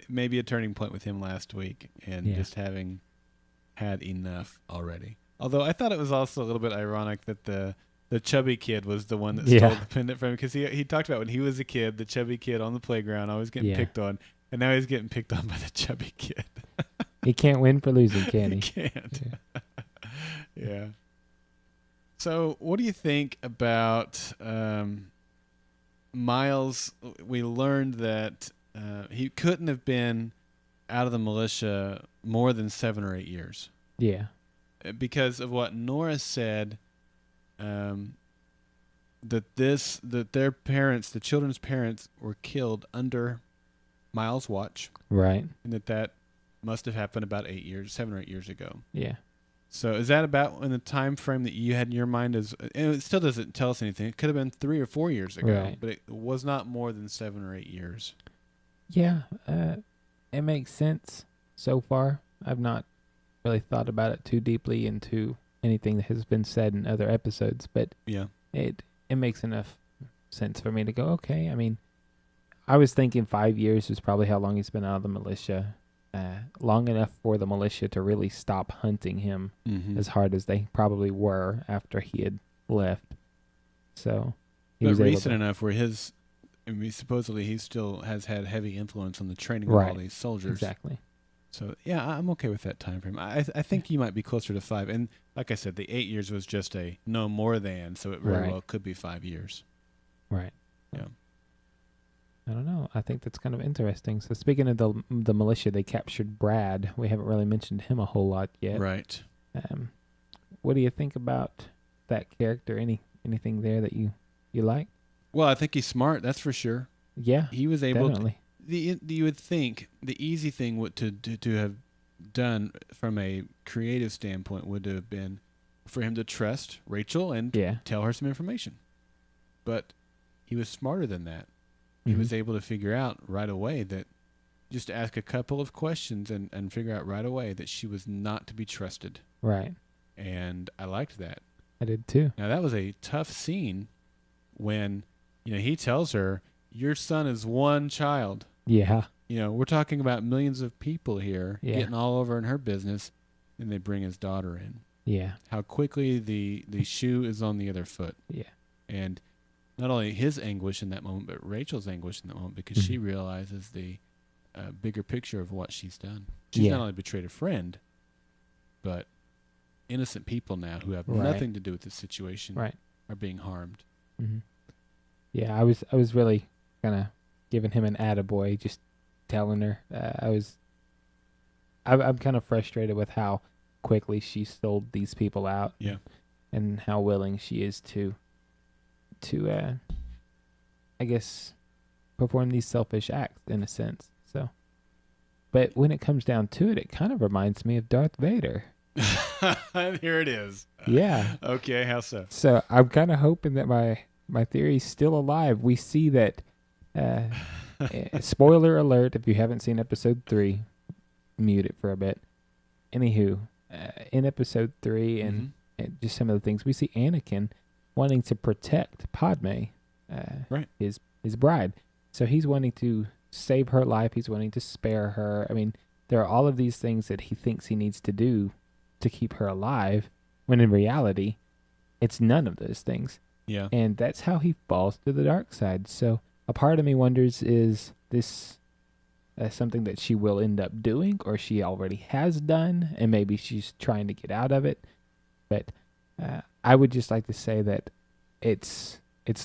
Maybe a turning point with him last week, and just having had enough already. Although I thought it was also a little bit ironic that the chubby kid was the one that stole the pendant from him, because he talked about when he was a kid, the chubby kid on the playground always getting picked on, and now he's getting picked on by the chubby kid. He can't win for losing, can he? He can't. Yeah. So what do you think about Miles? We learned that he couldn't have been out of the militia more than 7 or 8 years. Yeah. Because of what Nora said, that their parents, the children's parents, were killed under Miles' watch. Right. And that must have happened about 7 or 8 years ago. Yeah. So is that about in the time frame that you had in your mind? And it still doesn't tell us anything. It could have been 3 or 4 years ago, right. But it was not more than 7 or 8 years. Yeah, it makes sense so far. I've not really thought about it too deeply into anything that has been said in other episodes, but it makes enough sense for me to go, okay. I mean, I was thinking 5 years is probably how long he's been out of the militia. Long enough for the militia to really stop hunting him as hard as they probably were after he had left. So he was recent enough where supposedly he still has had heavy influence on the training of all these soldiers. Exactly. So yeah, I'm okay with that time frame. I think you might be closer to 5. And like I said, the 8 years was just a no more than, so it very well could be 5 years. Right. Yeah. I don't know. I think that's kind of interesting. So speaking of the militia, they captured Brad. We haven't really mentioned him a whole lot yet. Right. What do you think about that character? Anything there that you like? Well, I think he's smart. That's for sure. Yeah. He was able definitely. You would think the easy thing to have done from a creative standpoint would have been for him to trust Rachel and tell her some information. But he was smarter than that. He was able to figure out right away that just ask a couple of questions and figure out right away that she was not to be trusted. Right. And I liked that. I did too. Now, that was a tough scene when, he tells her, your son is one child. Yeah. We're talking about millions of people here getting all over in her business, and they bring his daughter in. Yeah. How quickly the shoe is on the other foot. Yeah. And not only his anguish in that moment, but Rachel's anguish in that moment, because she realizes the bigger picture of what she's done. She's not only betrayed a friend, but innocent people now who have nothing to do with this situation are being harmed. Mm-hmm. Yeah, I was really kind of giving him an attaboy, just telling her. I'm kind of frustrated with how quickly she sold these people out. Yeah. And how willing she is to I guess perform these selfish acts in a sense. So, but when it comes down to it, it kind of reminds me of Darth Vader. Here it is. Yeah. Okay, how so? So I'm kind of hoping that my theory's still alive. We see that. Spoiler alert! If you haven't seen episode 3, mute it for a bit. Anywho, in episode 3 and just some of the things we see, Anakin wanting to protect Padme, right, his bride. So he's wanting to save her life. He's wanting to spare her. I mean, there are all of these things that he thinks he needs to do to keep her alive, when in reality, it's none of those things. Yeah. And that's how he falls to the dark side. So a part of me wonders, is this something that she will end up doing, or she already has done, and maybe she's trying to get out of it? But I would just like to say that it's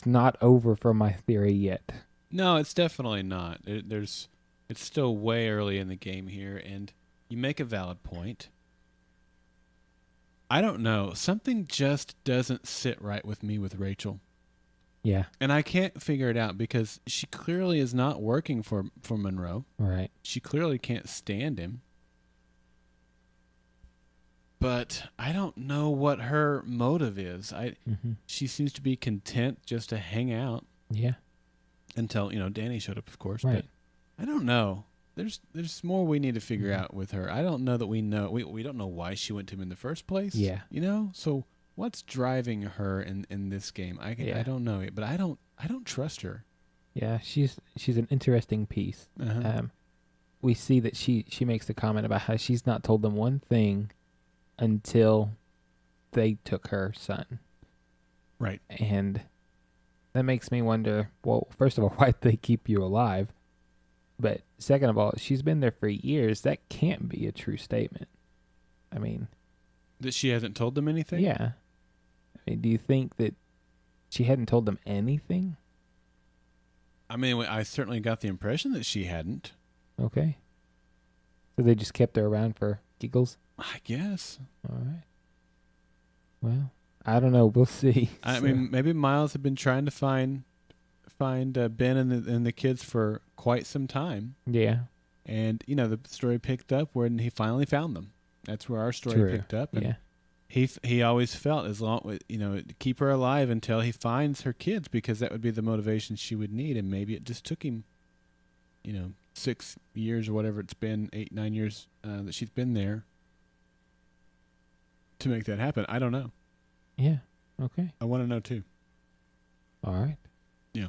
not over for my theory yet. No, it's definitely not. It's still way early in the game here, and you make a valid point. I don't know. Something just doesn't sit right with me with Rachel. Yeah. And I can't figure it out because she clearly is not working for Monroe. Right. She clearly can't stand him. But I don't know what her motive is. She seems to be content just to hang out. Yeah. Until, Danny showed up, of course. Right. But I don't know. There's more we need to figure out with her. I don't know that we know. We don't know why she went to him in the first place. Yeah. So what's driving her in this game? I don't know it, but I don't trust her. Yeah, she's an interesting piece. We see that she makes the comment about how she's not told them one thing until they took her son. Right. And that makes me wonder, well, first of all, why'd they keep you alive? But second of all, she's been there for years. That can't be a true statement. I mean... That she hasn't told them anything? Yeah. I mean, do you think that she hadn't told them anything? I mean, I certainly got the impression that she hadn't. Okay. So they just kept her around for giggles? I guess. All right. Well, I don't know. We'll see. I mean, maybe Miles had been trying to find Ben and the kids for quite some time. Yeah. And, the story picked up when he finally found them. That's where our story picked up. And he always felt, as long, keep her alive until he finds her kids, because that would be the motivation she would need. And maybe it just took him, 6 years or whatever it's been, 8, 9 years that she's been there to make that happen. I don't know. Yeah. Okay. I want to know too. All right. Yeah.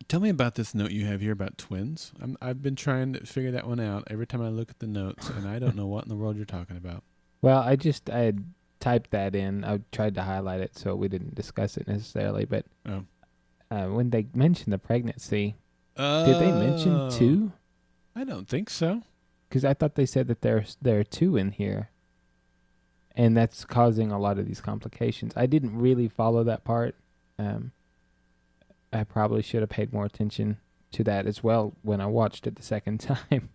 Tell me about this note you have here about twins. I've been trying to figure that one out every time I look at the notes, and I don't know what in the world you're talking about. Well, I had typed that in. I tried to highlight it so we didn't discuss it necessarily, but when they mentioned the pregnancy, did they mention 2? I don't think so. Because I thought they said that there are 2 in here, and that's causing a lot of these complications. I didn't really follow that part. I probably should have paid more attention to that as well when I watched it the second time.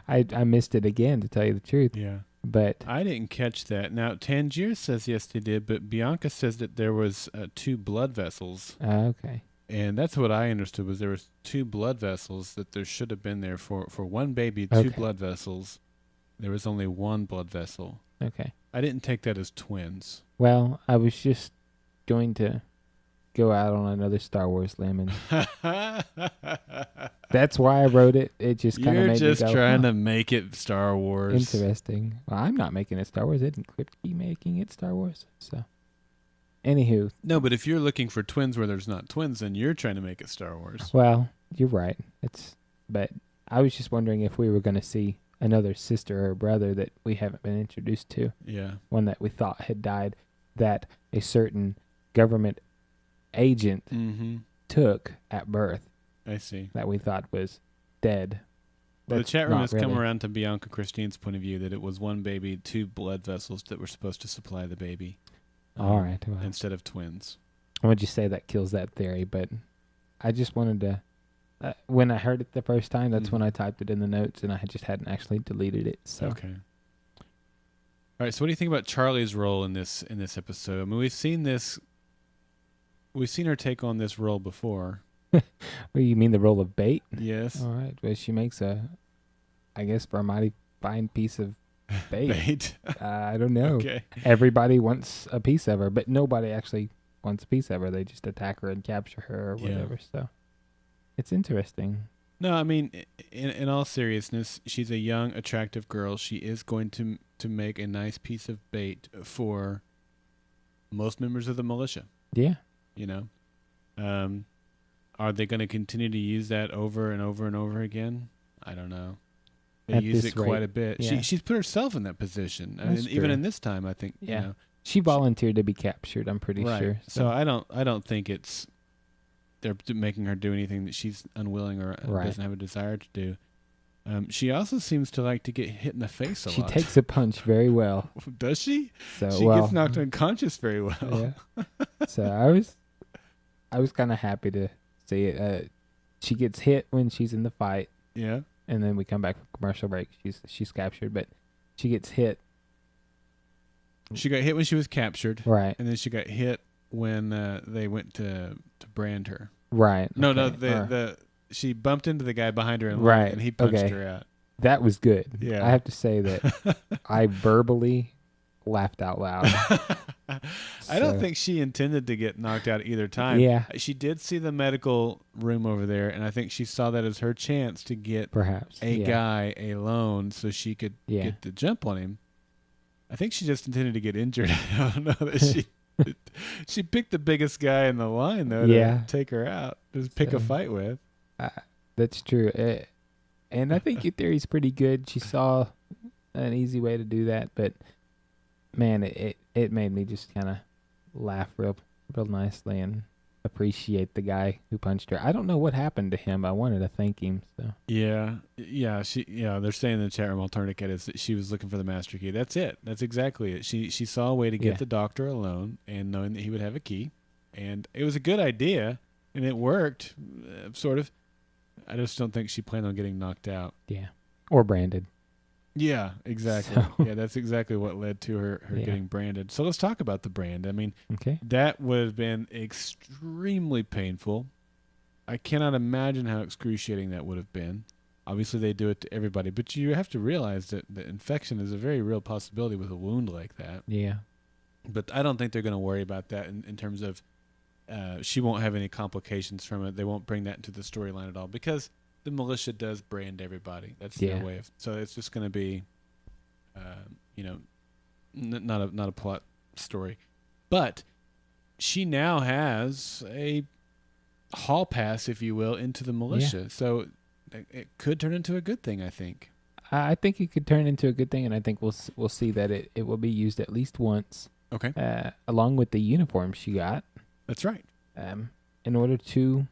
I missed it again, to tell you the truth. Yeah. But I didn't catch that. Now, Tangier says yes, they did, but Bianca says that there was 2 blood vessels. Okay. And that's what I understood, was there was 2 blood vessels that there should have been there for one baby, 2 blood vessels. There was only 1 blood vessel. Okay. I didn't take that as twins. Well, I was just going to go out on another Star Wars limb, and that's why I wrote it. It just kind of made me go, You're just trying to make it Star Wars. Interesting. Well, I'm not making it Star Wars. Isn't Kripke making it Star Wars? So, anywho. No, but if you're looking for twins where there's not twins, then you're trying to make it Star Wars. Well, you're right. But I was just wondering if we were going to see another sister or brother that we haven't been introduced to. Yeah. One that we thought had died, that a certain government agent took at birth. I see. That we thought was dead. Well, the chat room has come around to Bianca Christine's point of view that it was 1 baby, 2 blood vessels that were supposed to supply the baby. All right. Well, instead of twins. I would just say that kills that theory, but I just wanted to... when I heard it the first time, that's when I typed it in the notes, and I just hadn't actually deleted it. So. Okay. All right. So, what do you think about Charlie's role in this episode? I mean, we've seen her take on this role before. Well, you mean the role of bait? Yes. All right. Well, she makes I guess, for a mighty fine piece of Bait. I don't know. Okay. Everybody wants a piece of her, but nobody actually wants a piece of her. They just attack her and capture her or whatever. So it's interesting. No, I mean, in all seriousness, she's a young, attractive girl. She is going to make a nice piece of bait for most members of the militia. Yeah. You know, are they going to continue to use that over and over and over again? I don't know. They use it quite a bit. Yeah. She's put herself in that position. I mean, even in this time, I think. Yeah. You know, she volunteered to be captured. I'm pretty sure. So I don't think they're making her do anything that she's unwilling or doesn't have a desire to do. She also seems to like to get hit in the face a lot. She takes a punch very well. Does she? So she gets knocked unconscious very well. Yeah. So I was kind of happy to see it. She gets hit when she's in the fight. Yeah. And then we come back from commercial break. She's captured, but she gets hit. She got hit when she was captured. Right. And then she got hit when they went to brand her. Right. No, she bumped into the guy behind her in line, and he punched her out. That was good. Yeah. I have to say that I verbally laughed out loud. I don't think she intended to get knocked out either time. Yeah. She did see the medical room over there, and I think she saw that as her chance to get perhaps a guy alone so she could get the jump on him. I think she just intended to get injured. I don't know that she picked the biggest guy in the line, though, to take her out, just pick a fight with. That's true. And I think your theory's pretty good. She saw an easy way to do that, but man, it made me just kind of laugh real nicely and appreciate the guy who punched her. I don't know what happened to him. I wanted to thank him. So yeah. They're saying in the chat room, alternative is that she was looking for the master key. That's it. That's exactly it. She saw a way to get the doctor alone, and knowing that he would have a key, and it was a good idea, and it worked, sort of. I just don't think she planned on getting knocked out. Yeah, or branded. Yeah, exactly. So. Yeah, that's exactly what led to her getting branded. So let's talk about the brand. I mean, that would have been extremely painful. I cannot imagine how excruciating that would have been. Obviously, they do it to everybody, but you have to realize that the infection is a very real possibility with a wound like that. Yeah. But I don't think they're going to worry about that in terms of she won't have any complications from it. They won't bring that into the storyline at all because the militia does brand everybody. That's their way of. So it's just going to be, not a plot story. But she now has a hall pass, if you will, into the militia. Yeah. So it could turn into a good thing, I think. I think it could turn into a good thing, and I think we'll see that it will be used at least once. Okay. Along with the uniform she got. That's right. In order to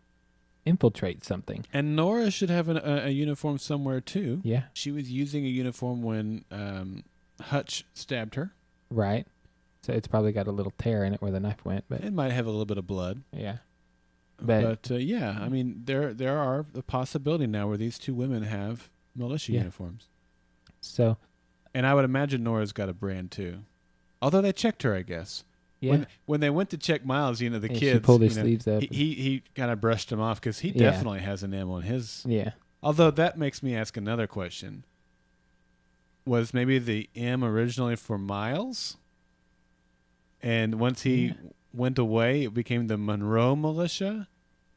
infiltrate something. And Nora should have a uniform somewhere too. Yeah. She was using a uniform when Hutch stabbed her. Right. So it's probably got a little tear in it where the knife went, but it might have a little bit of blood. Yeah. But yeah, I mean there are the possibility now where these two women have militia uniforms. So, and I would imagine Nora's got a brand too. Although they checked her, I guess. Yeah. When they went to check Miles, the kids, she pulled his sleeves up. He kind of brushed him off because he definitely has an M on his. Yeah. Although that makes me ask another question. Was maybe the M originally for Miles? And once he went away, it became the Monroe militia?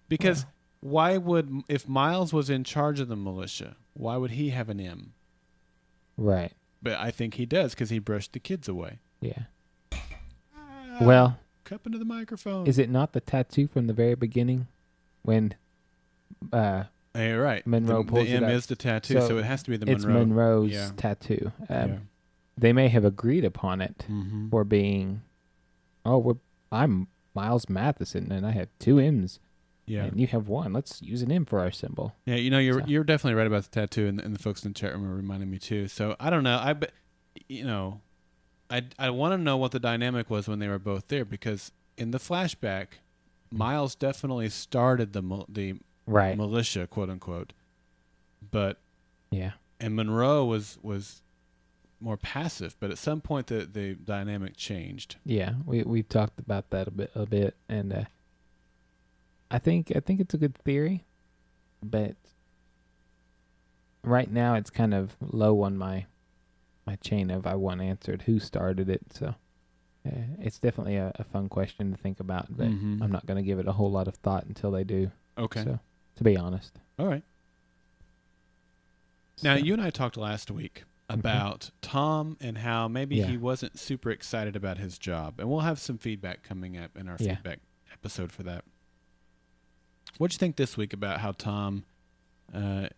Because if Miles was in charge of the militia, why would he have an M? Right. But I think he does because he brushed the kids away. Yeah. Well, cup into the microphone. Is it not the tattoo from the very beginning when you're right. Monroe pulls the M it is the tattoo, so it has to be the Monroe. It's Monroe's tattoo. They may have agreed upon it for being, I'm Miles Matheson and I have two M's. Yeah. And you have one. Let's use an M for our symbol. Yeah, you're definitely right about the tattoo, and the folks in the chat room are reminding me too. So I don't know. I want to know what the dynamic was when they were both there, because in the flashback, Miles definitely started the militia, quote unquote, but and Monroe was more passive. But at some point, the dynamic changed. Yeah, we've talked about that a bit, and I think it's a good theory, but right now it's kind of low on my chain of I want answered who started it. So it's definitely a fun question to think about, but I'm not going to give it a whole lot of thought until they do. Okay. So, to be honest. All right. Now, you and I talked last week about Tom and how maybe he wasn't super excited about his job. And we'll have some feedback coming up in our feedback episode for that. What'd you think this week about how Tom... what'd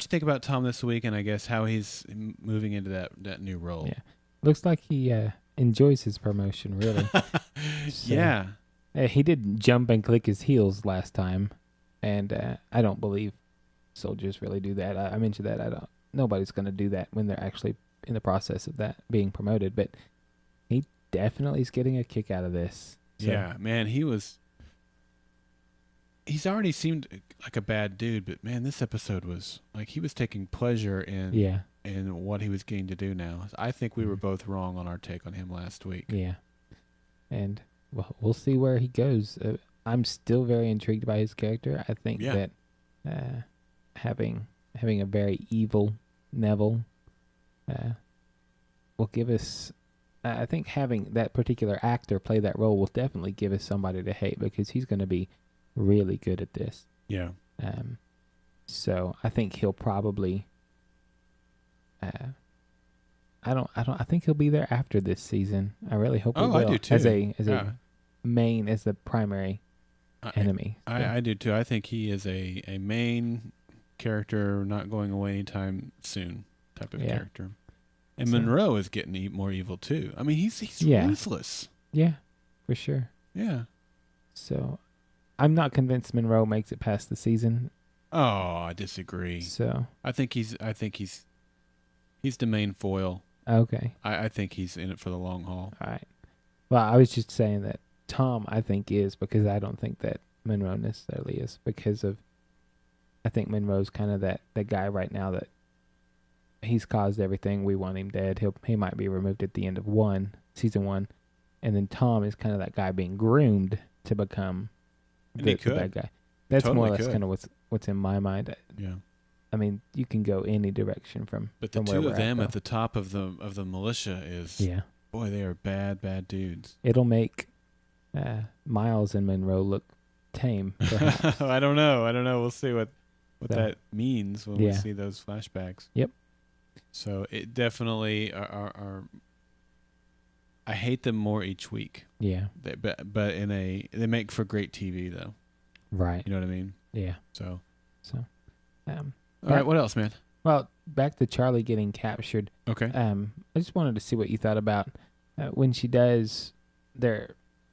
you think about Tom this week, and I guess how he's moving into that new role? Yeah. Looks like he enjoys his promotion, really. Yeah. He didn't jump and click his heels last time, and I don't believe soldiers really do that. I mentioned that. Nobody's going to do that when they're actually in the process of that being promoted, but he definitely is getting a kick out of this. So. Yeah, man, he's already seemed like a bad dude, but man, this episode was like he was taking pleasure in what he was getting to do now. I think we were both wrong on our take on him last week. Yeah. And we'll see where he goes. I'm still very intrigued by his character. I think that having a very evil Neville will give us... I think having that particular actor play that role will definitely give us somebody to hate, because he's going to be really good at this. Yeah. So I think he'll probably... I think he'll be there after this season. I really hope he will. I do too. As a main, as the primary enemy. So. I do too. I think he is a main character, not going away anytime soon type of character. And Monroe is getting more evil too. I mean, he's ruthless. Yeah, for sure. Yeah. So, I'm not convinced Monroe makes it past the season. Oh, I disagree. So I think he's the main foil. Okay. I think he's in it for the long haul. All right. Well, I was just saying that Tom, I think, is, because I don't think that Monroe necessarily is, because of, I think Monroe's kind of that guy right now that he's caused everything. We want him dead. He might be removed at the end of season 1. And then Tom is kind of that guy being groomed to become the bad guy. That's totally more or less kind of what's in my mind. Yeah. I mean, you can go any direction from. But the two of them at the top of the militia is, boy, they are bad dudes. It'll make Miles and Monroe look tame. I don't know. We'll see what that means when we see those flashbacks. Yep. So it definitely are. I hate them more each week. Yeah. But they make for great TV though. Right. You know what I mean? Yeah. So. All right. What else, man? Well, back to Charlie getting captured. Okay. I just wanted to see what you thought about when she does.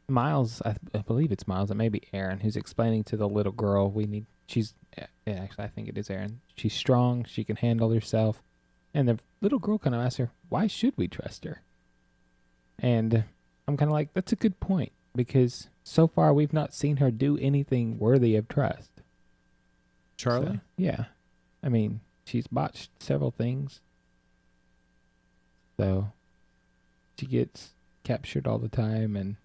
Miles, I believe it's Miles, it may be Aaron, who's explaining to the little girl actually I think it is Aaron. She's strong. She can handle herself. And the little girl kind of asks her, "Why should we trust her?" And I'm kind of like, that's a good point, because so far we've not seen her do anything worthy of trust. Charlie? So, yeah. I mean, she's botched several things. So she gets captured all the time, and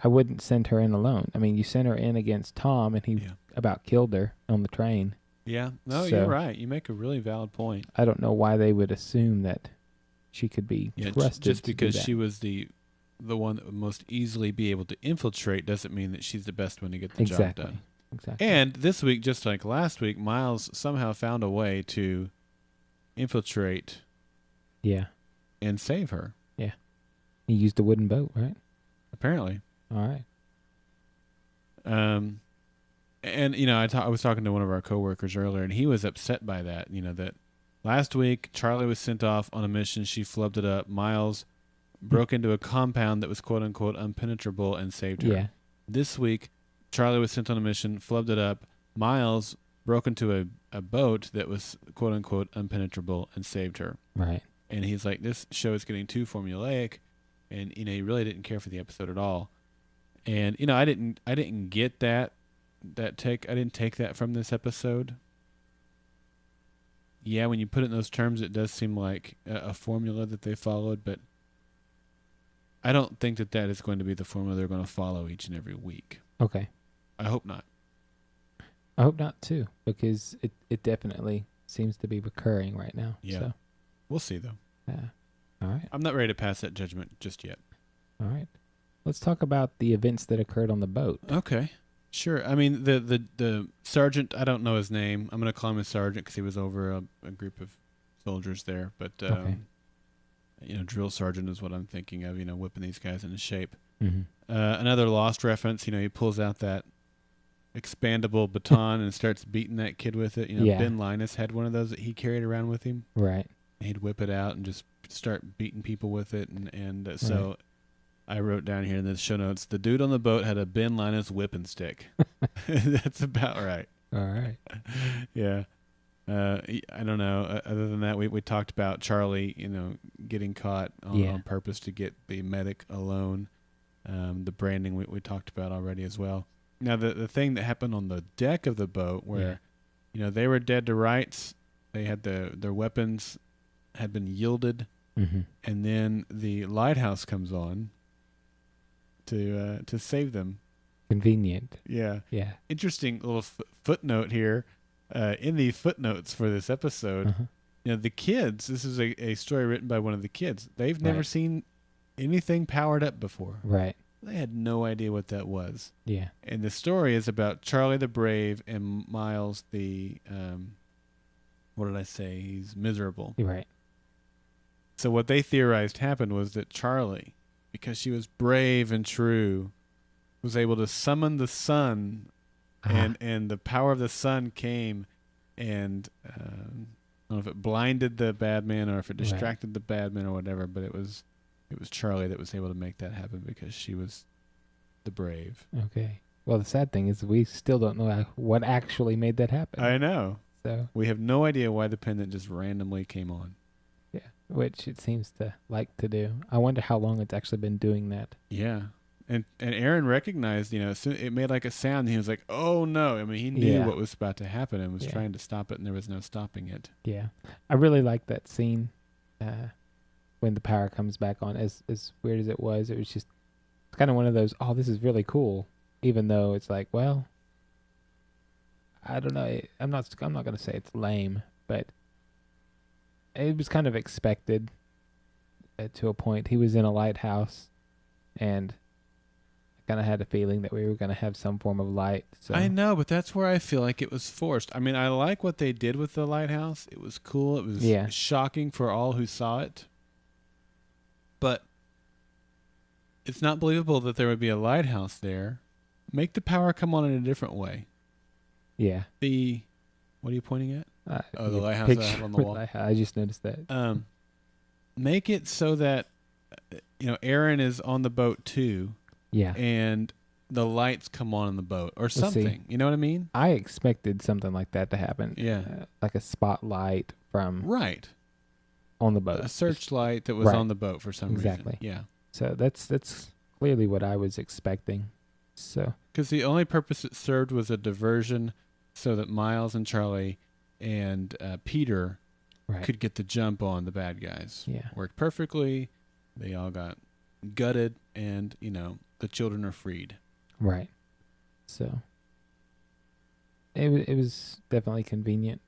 I wouldn't send her in alone. I mean, you sent her in against Tom, and he about killed her on the train. Yeah. No, you're right. You make a really valid point. I don't know why they would assume that she could be trusted. Just because she was the one that would most easily be able to infiltrate doesn't mean that she's the best one to get the job done. Exactly. And this week, just like last week, Miles somehow found a way to infiltrate. Yeah. And save her. Yeah. He used a wooden boat, right? Apparently. All right. And I was talking to one of our coworkers earlier, and he was upset by that. That last week Charlie was sent off on a mission. She flubbed it up. Miles broke into a compound that was quote unquote impenetrable and saved her. Yeah. This week, Charlie was sent on a mission, flubbed it up. Miles broke into a boat that was quote unquote impenetrable and saved her. Right. And he's like, this show is getting too formulaic, and he really didn't care for the episode at all. And I didn't get that take. I didn't take that from this episode. Yeah, when you put it in those terms, it does seem like a formula that they followed, but I don't think that is going to be the formula they're going to follow each and every week. Okay. I hope not. I hope not too, because it definitely seems to be recurring right now. Yeah. So. We'll see, though. All right. I'm not ready to pass that judgment just yet. All right. Let's talk about the events that occurred on the boat. Okay. Sure. I mean, the sergeant, I don't know his name. I'm going to call him a sergeant because he was over a group of soldiers there. But, Okay. drill sergeant is what I'm thinking of, whipping these guys into shape. Mm-hmm. Another Lost reference, he pulls out that expandable baton and starts beating that kid with it. Yeah. Ben Linus had one of those that he carried around with him. Right. He'd whip it out and just start beating people with it. So I wrote down here in the show notes, the dude on the boat had a Ben Linus whipping stick. That's about right. All right. Yeah. I don't know. Other than that, we talked about Charlie, getting caught on purpose to get the medic alone. The branding we talked about already as well. Now, the thing that happened on the deck of the boat where, they were dead to rights. They had their weapons had been yielded. Mm-hmm. And then the lighthouse comes on to save them. Convenient. Yeah. Yeah. Interesting little footnote here. In the footnotes for this episode, the kids, this is a story written by one of the kids. They've never seen anything powered up before. Right. They had no idea what that was. Yeah. And the story is about Charlie the Brave and Miles the, what did I say? He's miserable. You're right. So what they theorized happened was that Charlie, because she was brave and true, was able to summon the sun, and the power of the sun came, and I don't know if it blinded the bad man or if it distracted the bad man or whatever, but it was Charlie that was able to make that happen because she was the brave. Okay. Well, the sad thing is we still don't know what actually made that happen. I know. So we have no idea why the pendant just randomly came on. Yeah, which it seems to like to do. I wonder how long it's actually been doing that. Yeah. And Aaron recognized, it made like a sound. And he was like, "Oh no!" I mean, he knew what was about to happen and was trying to stop it, and there was no stopping it. Yeah, I really liked that scene when the power comes back on. As weird as it was just kind of one of those. Oh, this is really cool. Even though it's like, well, I don't know. I'm not going to say it's lame, but it was kind of expected to a point. He was in a lighthouse, and kind of had a feeling that we were going to have some form of light. So I know, but that's where I feel like it was forced. I mean, I like what they did with the lighthouse. It was cool. It was shocking for all who saw it. But it's not believable that there would be a lighthouse there. Make the power come on in a different way. Yeah. What are you pointing at? The lighthouse I have on the wall. I just noticed that. Make it so that Aaron is on the boat too. Yeah. And the lights come on in the boat or something. You know what I mean? I expected something like that to happen. Yeah. Like a spotlight from on the boat. A searchlight that was on the boat for some reason. Exactly. Yeah. So that's clearly what I was expecting. So because the only purpose it served was a diversion so that Miles and Charlie and Peter could get the jump on the bad guys. Yeah. Worked perfectly. They all got gutted and, the children are freed. Right. So it was definitely convenient.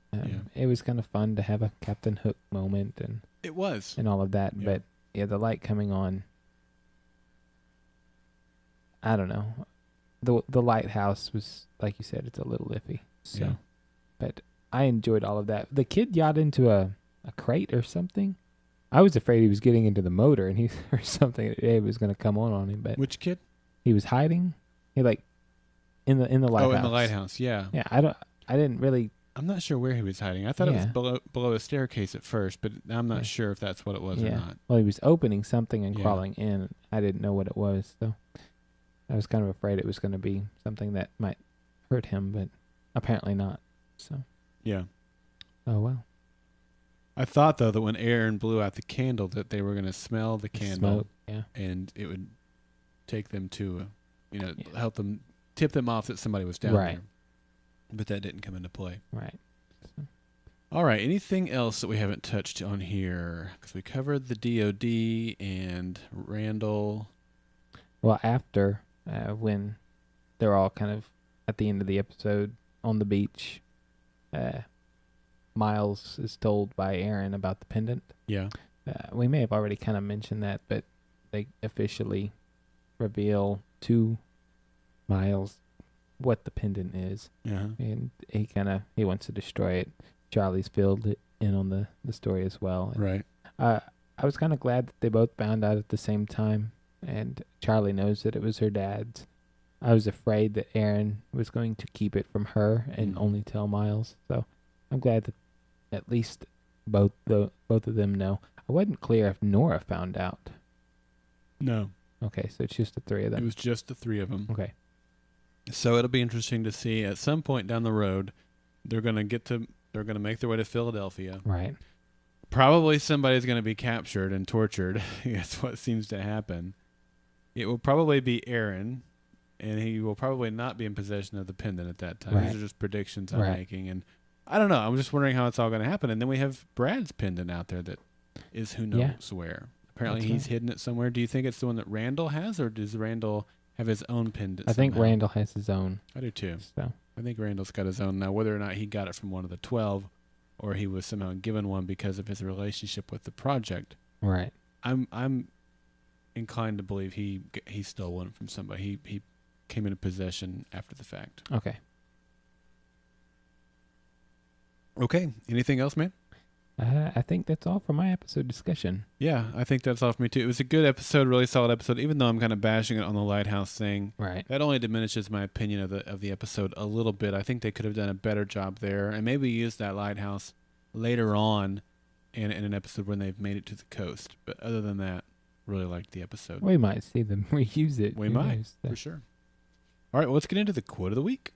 It was kind of fun to have a Captain Hook moment and it was and all of that. Yeah. But the light coming on, I don't know. The lighthouse was, like you said, it's a little iffy. So, but I enjoyed all of that. The kid got into a crate or something. I was afraid he was getting into the motor and or something. It was going to come on him. But which kid? He was hiding. He in the lighthouse. Oh, in the lighthouse. Yeah. Yeah. I didn't really. I'm not sure where he was hiding. I thought it was below a staircase at first, but I'm not sure if that's what it was or not. Well, he was opening something and crawling in. I didn't know what it was, so I was kind of afraid it was going to be something that might hurt him, but apparently not. So. Yeah. Oh well. I thought though that when Aaron blew out the candle, that they were going to smell the candle, smoke, and it would take them to, help them tip them off that somebody was down there. But that didn't come into play. Right. So. All right. Anything else that we haven't touched on here? Because we covered the DOD and Randall. Well, after when they're all kind of at the end of the episode on the beach, Miles is told by Aaron about the pendant. Yeah. We may have already kind of mentioned that, but they officially reveal to Miles what the pendant is. Yeah. And he wants to destroy it. Charlie's filled in on the story as well. And, Right. I was kind of glad that they both found out at the same time, and Charlie knows that it was her dad's. I was afraid that Aaron was going to keep it from her and only tell Miles. So I'm glad that at least both of them know. I wasn't clear if Nora found out. No. Okay, so it's just the three of them. It was just the three of them. Okay. So it'll be interesting to see at some point down the road, they're going to make their way to Philadelphia. Right. Probably somebody's going to be captured and tortured. That's what seems to happen. It will probably be Aaron, and he will probably not be in possession of the pendant at that time. Right. These are just predictions I'm Right. making. And I don't know. I'm just wondering how it's all going to happen. And then we have Brad's pendant out there that is who knows where. Apparently That's he's right. hidden it somewhere. Do you think it's the one that Randall has, or does Randall have his own pendant I think somehow? Randall has his own. I do too. So I think Randall's got his own now. Whether or not he got it from one of the 12, or he was somehow given one because of his relationship with the project, right. I'm inclined to believe he stole one from somebody. He came into possession after the fact. Okay. Okay. Anything else, man? I think that's all for my episode discussion. Yeah, I think that's all for me too. It was a good episode, really solid episode. Even though I'm kind of bashing it on the lighthouse thing, Right. that only diminishes my opinion of the episode a little bit. I think they could have done a better job there, and maybe use that lighthouse later on in an episode when they've made it to the coast. But other than that, really liked the episode. We might see them reuse it. We Who might, knows? So- for sure. All right, well, let's get into the quote of the week.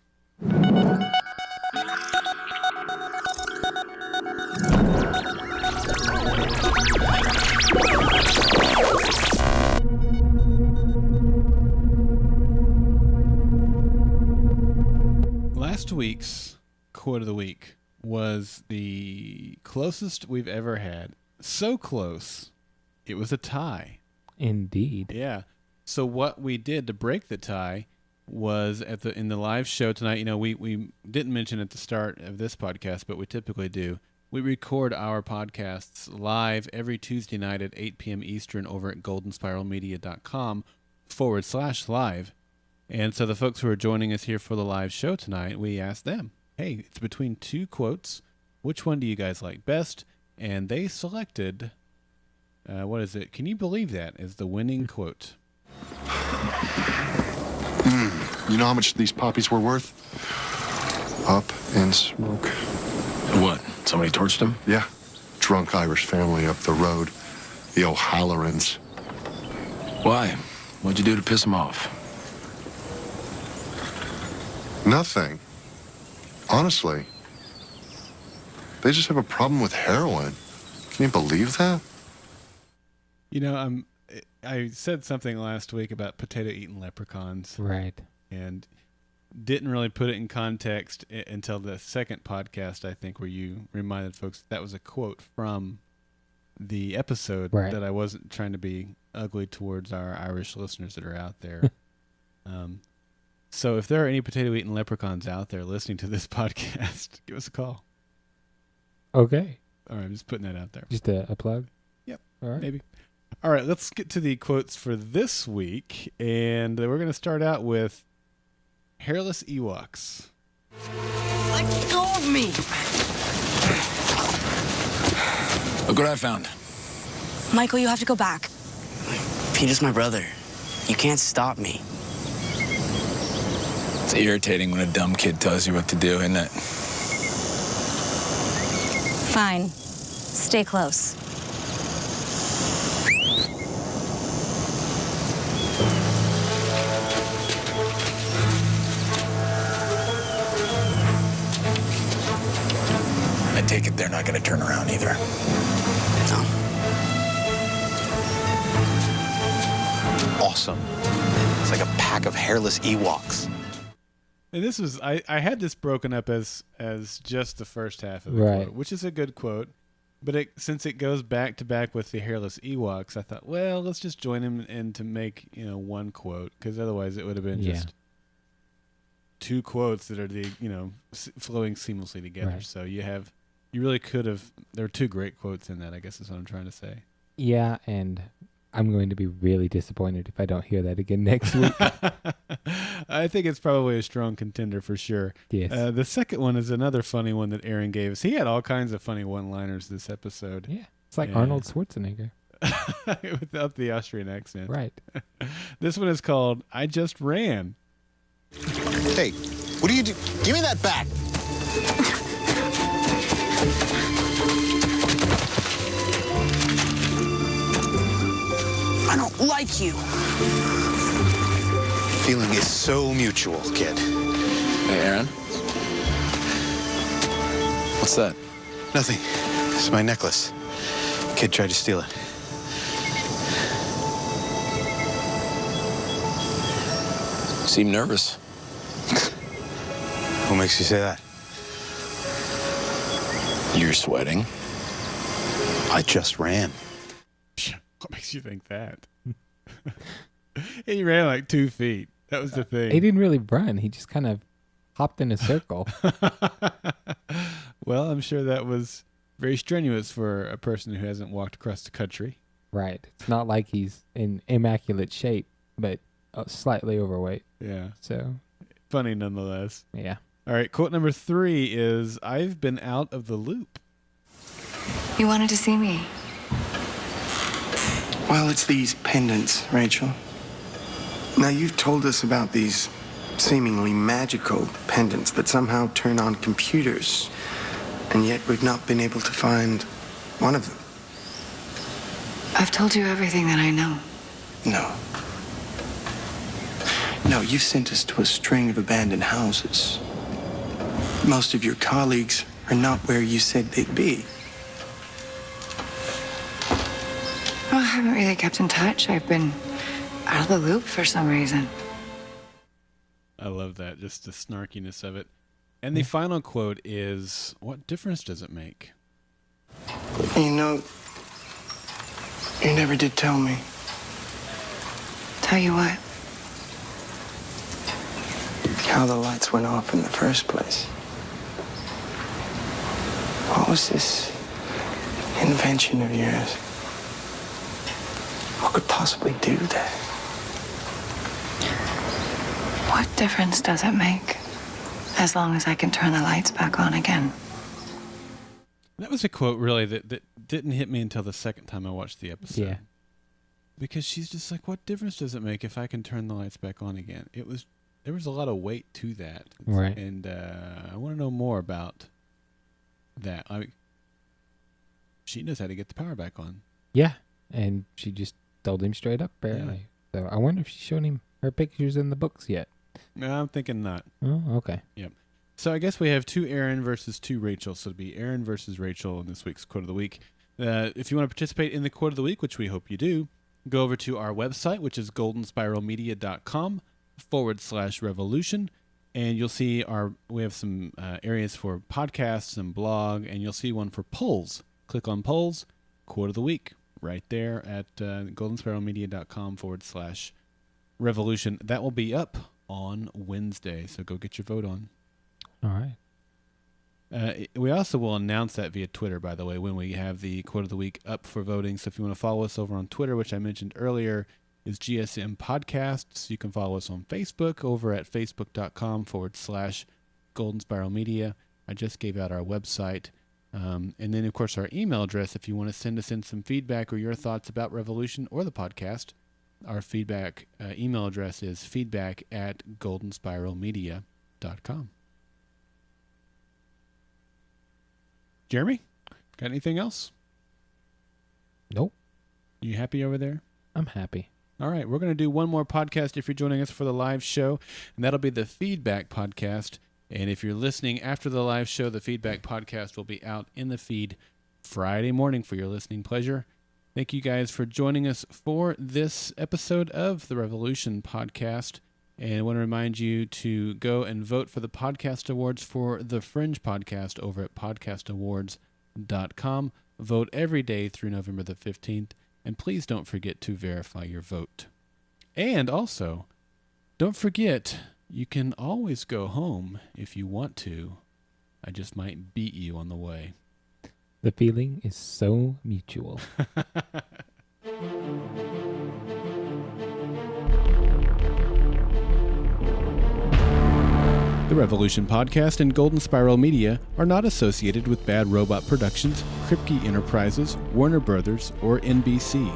Last week's quote of the week was the closest we've ever had. So close, it was a tie. Indeed. Yeah. So what we did to break the tie was in the live show tonight. You know, we didn't mention at the start of this podcast, but we typically do. We record our podcasts live every Tuesday night at 8 p.m. Eastern over at goldenspiralmedia.com/live. And so the folks who are joining us here for the live show tonight, we asked them, hey, it's between two quotes. Which one do you guys like best? And they selected, what is it? Can you believe that is the winning quote? You know how much these poppies were worth? Up in smoke. What? Somebody torched him? Yeah. Drunk Irish family up the road. The O'Hallorans. Why? What'd you do to piss him off? Nothing. Honestly. They just have a problem with heroin. Can you believe that? You know, I said something last week about potato-eating leprechauns, Right. and didn't really put it in context until the second podcast, I think, where you reminded folks that was a quote from the episode, Right. that I wasn't trying to be ugly towards our Irish listeners that are out there. So if there are any potato-eating leprechauns out there listening to this podcast, give us a call. Okay. All right, I'm just putting that out there. Just a plug? Yep. All right. Maybe. All right, let's get to the quotes for this week, and we're going to start out with Hairless Ewoks. Let go of me! Look what I found. Michael, you have to go back. Peter's my brother. You can't stop me. It's irritating when a dumb kid tells you what to do, isn't it? Fine. Stay close. I take it they're not going to turn around either. No. Awesome. It's like a pack of hairless Ewoks. And this was I had this broken up as just the first half of the Right. quote, which is a good quote. But since it goes back to back with the hairless Ewoks, I thought, well, let's just join them in to make one quote, because otherwise it would have been Yeah. just two quotes that are flowing seamlessly together. Right. So you're You really could have. There were two great quotes in that, I guess is what I'm trying to say. Yeah, and I'm going to be really disappointed if I don't hear that again next week. I think it's probably a strong contender for sure. Yes. The second one is another funny one that Aaron gave us. He had all kinds of funny one-liners this episode. Yeah. It's like Yeah. Arnold Schwarzenegger. Without the Austrian accent. Right. This one is called I Just Ran. Hey, what do you do? Give me that back. I don't like you. Feeling is so mutual, kid. Hey, Aaron. What's that? Nothing. It's my necklace. Kid tried to steal it. Seem nervous. Who makes you say that? You're sweating. I just ran. What makes you think that? He ran like 2 feet. That was the thing. He didn't really run. He just kind of hopped in a circle. Well, I'm sure that was very strenuous for a person who hasn't walked across the country. Right. It's not like he's in immaculate shape, but slightly overweight. Yeah. So, Funny nonetheless. yeah. All right, quote number 3 is I've been out of the loop. You wanted to see me. Well, it's these pendants, Rachel. Now, you've told us about these seemingly magical pendants that somehow turn on computers, and yet we've not been able to find one of them. I've told you everything that I know. No. No, you've sent us to a string of abandoned houses. Most of your colleagues are not where you said they'd be. Well, I haven't really kept in touch. I've been out of the loop for some reason. I love that, just the snarkiness of it. And the final quote is, what difference does it make? You know, you never did tell me. Tell you what, How the lights went off in the first place. What was this invention of yours? What could possibly do that? what difference does it make? As long as I can turn the lights back on again. That was a quote really that didn't hit me until the second time I watched the episode. Yeah. Because she's just like, what difference does it make if I can turn the lights back on again? There was a lot of weight to that. Right. And I want to know more about that. She knows how to get the power back on. Yeah. And she just told him straight up, apparently. Yeah. So I wonder if she showed him her pictures in the books yet. No, I'm thinking not. Oh, okay. Yep. So I guess we have 2 Aaron versus 2 Rachel. So it'll be Aaron versus Rachel in this week's Quote of the Week. If you want to participate in the Quote of the Week, which we hope you do, go over to our website, which is goldenspiralmedia.com/revolution. And you'll see we have some areas for podcasts and blog, and you'll see one for polls. Click on polls, Quote of the Week, right there at goldenspiralmedia.com/revolution. That will be up on Wednesday, so go get your vote on. All right. We also will announce that via Twitter, by the way, when we have the Quote of the Week up for voting. So if you want to follow us over on Twitter, which I mentioned earlier, is GSM Podcasts. You can follow us on Facebook over at facebook.com/Golden Spiral Media. I just gave out our website. And then, of course, our email address, if you want to send us in some feedback or your thoughts about Revolution or the podcast, our feedback email address is feedback@goldenspiralmedia.com. Jeremy, got anything else? Nope. You happy over there? I'm happy. All right, we're going to do one more podcast if you're joining us for the live show, and that'll be the Feedback Podcast. And if you're listening after the live show, the Feedback Podcast will be out in the feed Friday morning for your listening pleasure. Thank you guys for joining us for this episode of the Revolution Podcast. And I want to remind you to go and vote for the podcast awards for the Fringe Podcast over at podcastawards.com. Vote every day through November the 15th. And please don't forget to verify your vote. And also, don't forget, you can always go home if you want to. I just might beat you on the way. The feeling is so mutual. The Revolution Podcast and Golden Spiral Media are not associated with Bad Robot Productions, Kripke Enterprises, Warner Brothers, or NBC.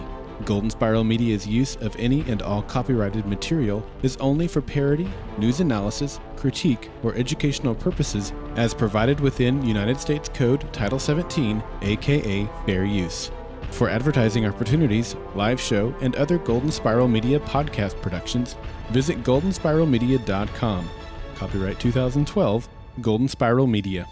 Golden Spiral Media's use of any and all copyrighted material is only for parody, news analysis, critique, or educational purposes as provided within United States Code Title 17, aka Fair Use. For advertising opportunities, live show, and other Golden Spiral Media podcast productions, visit goldenspiralmedia.com. Copyright 2012, Golden Spiral Media.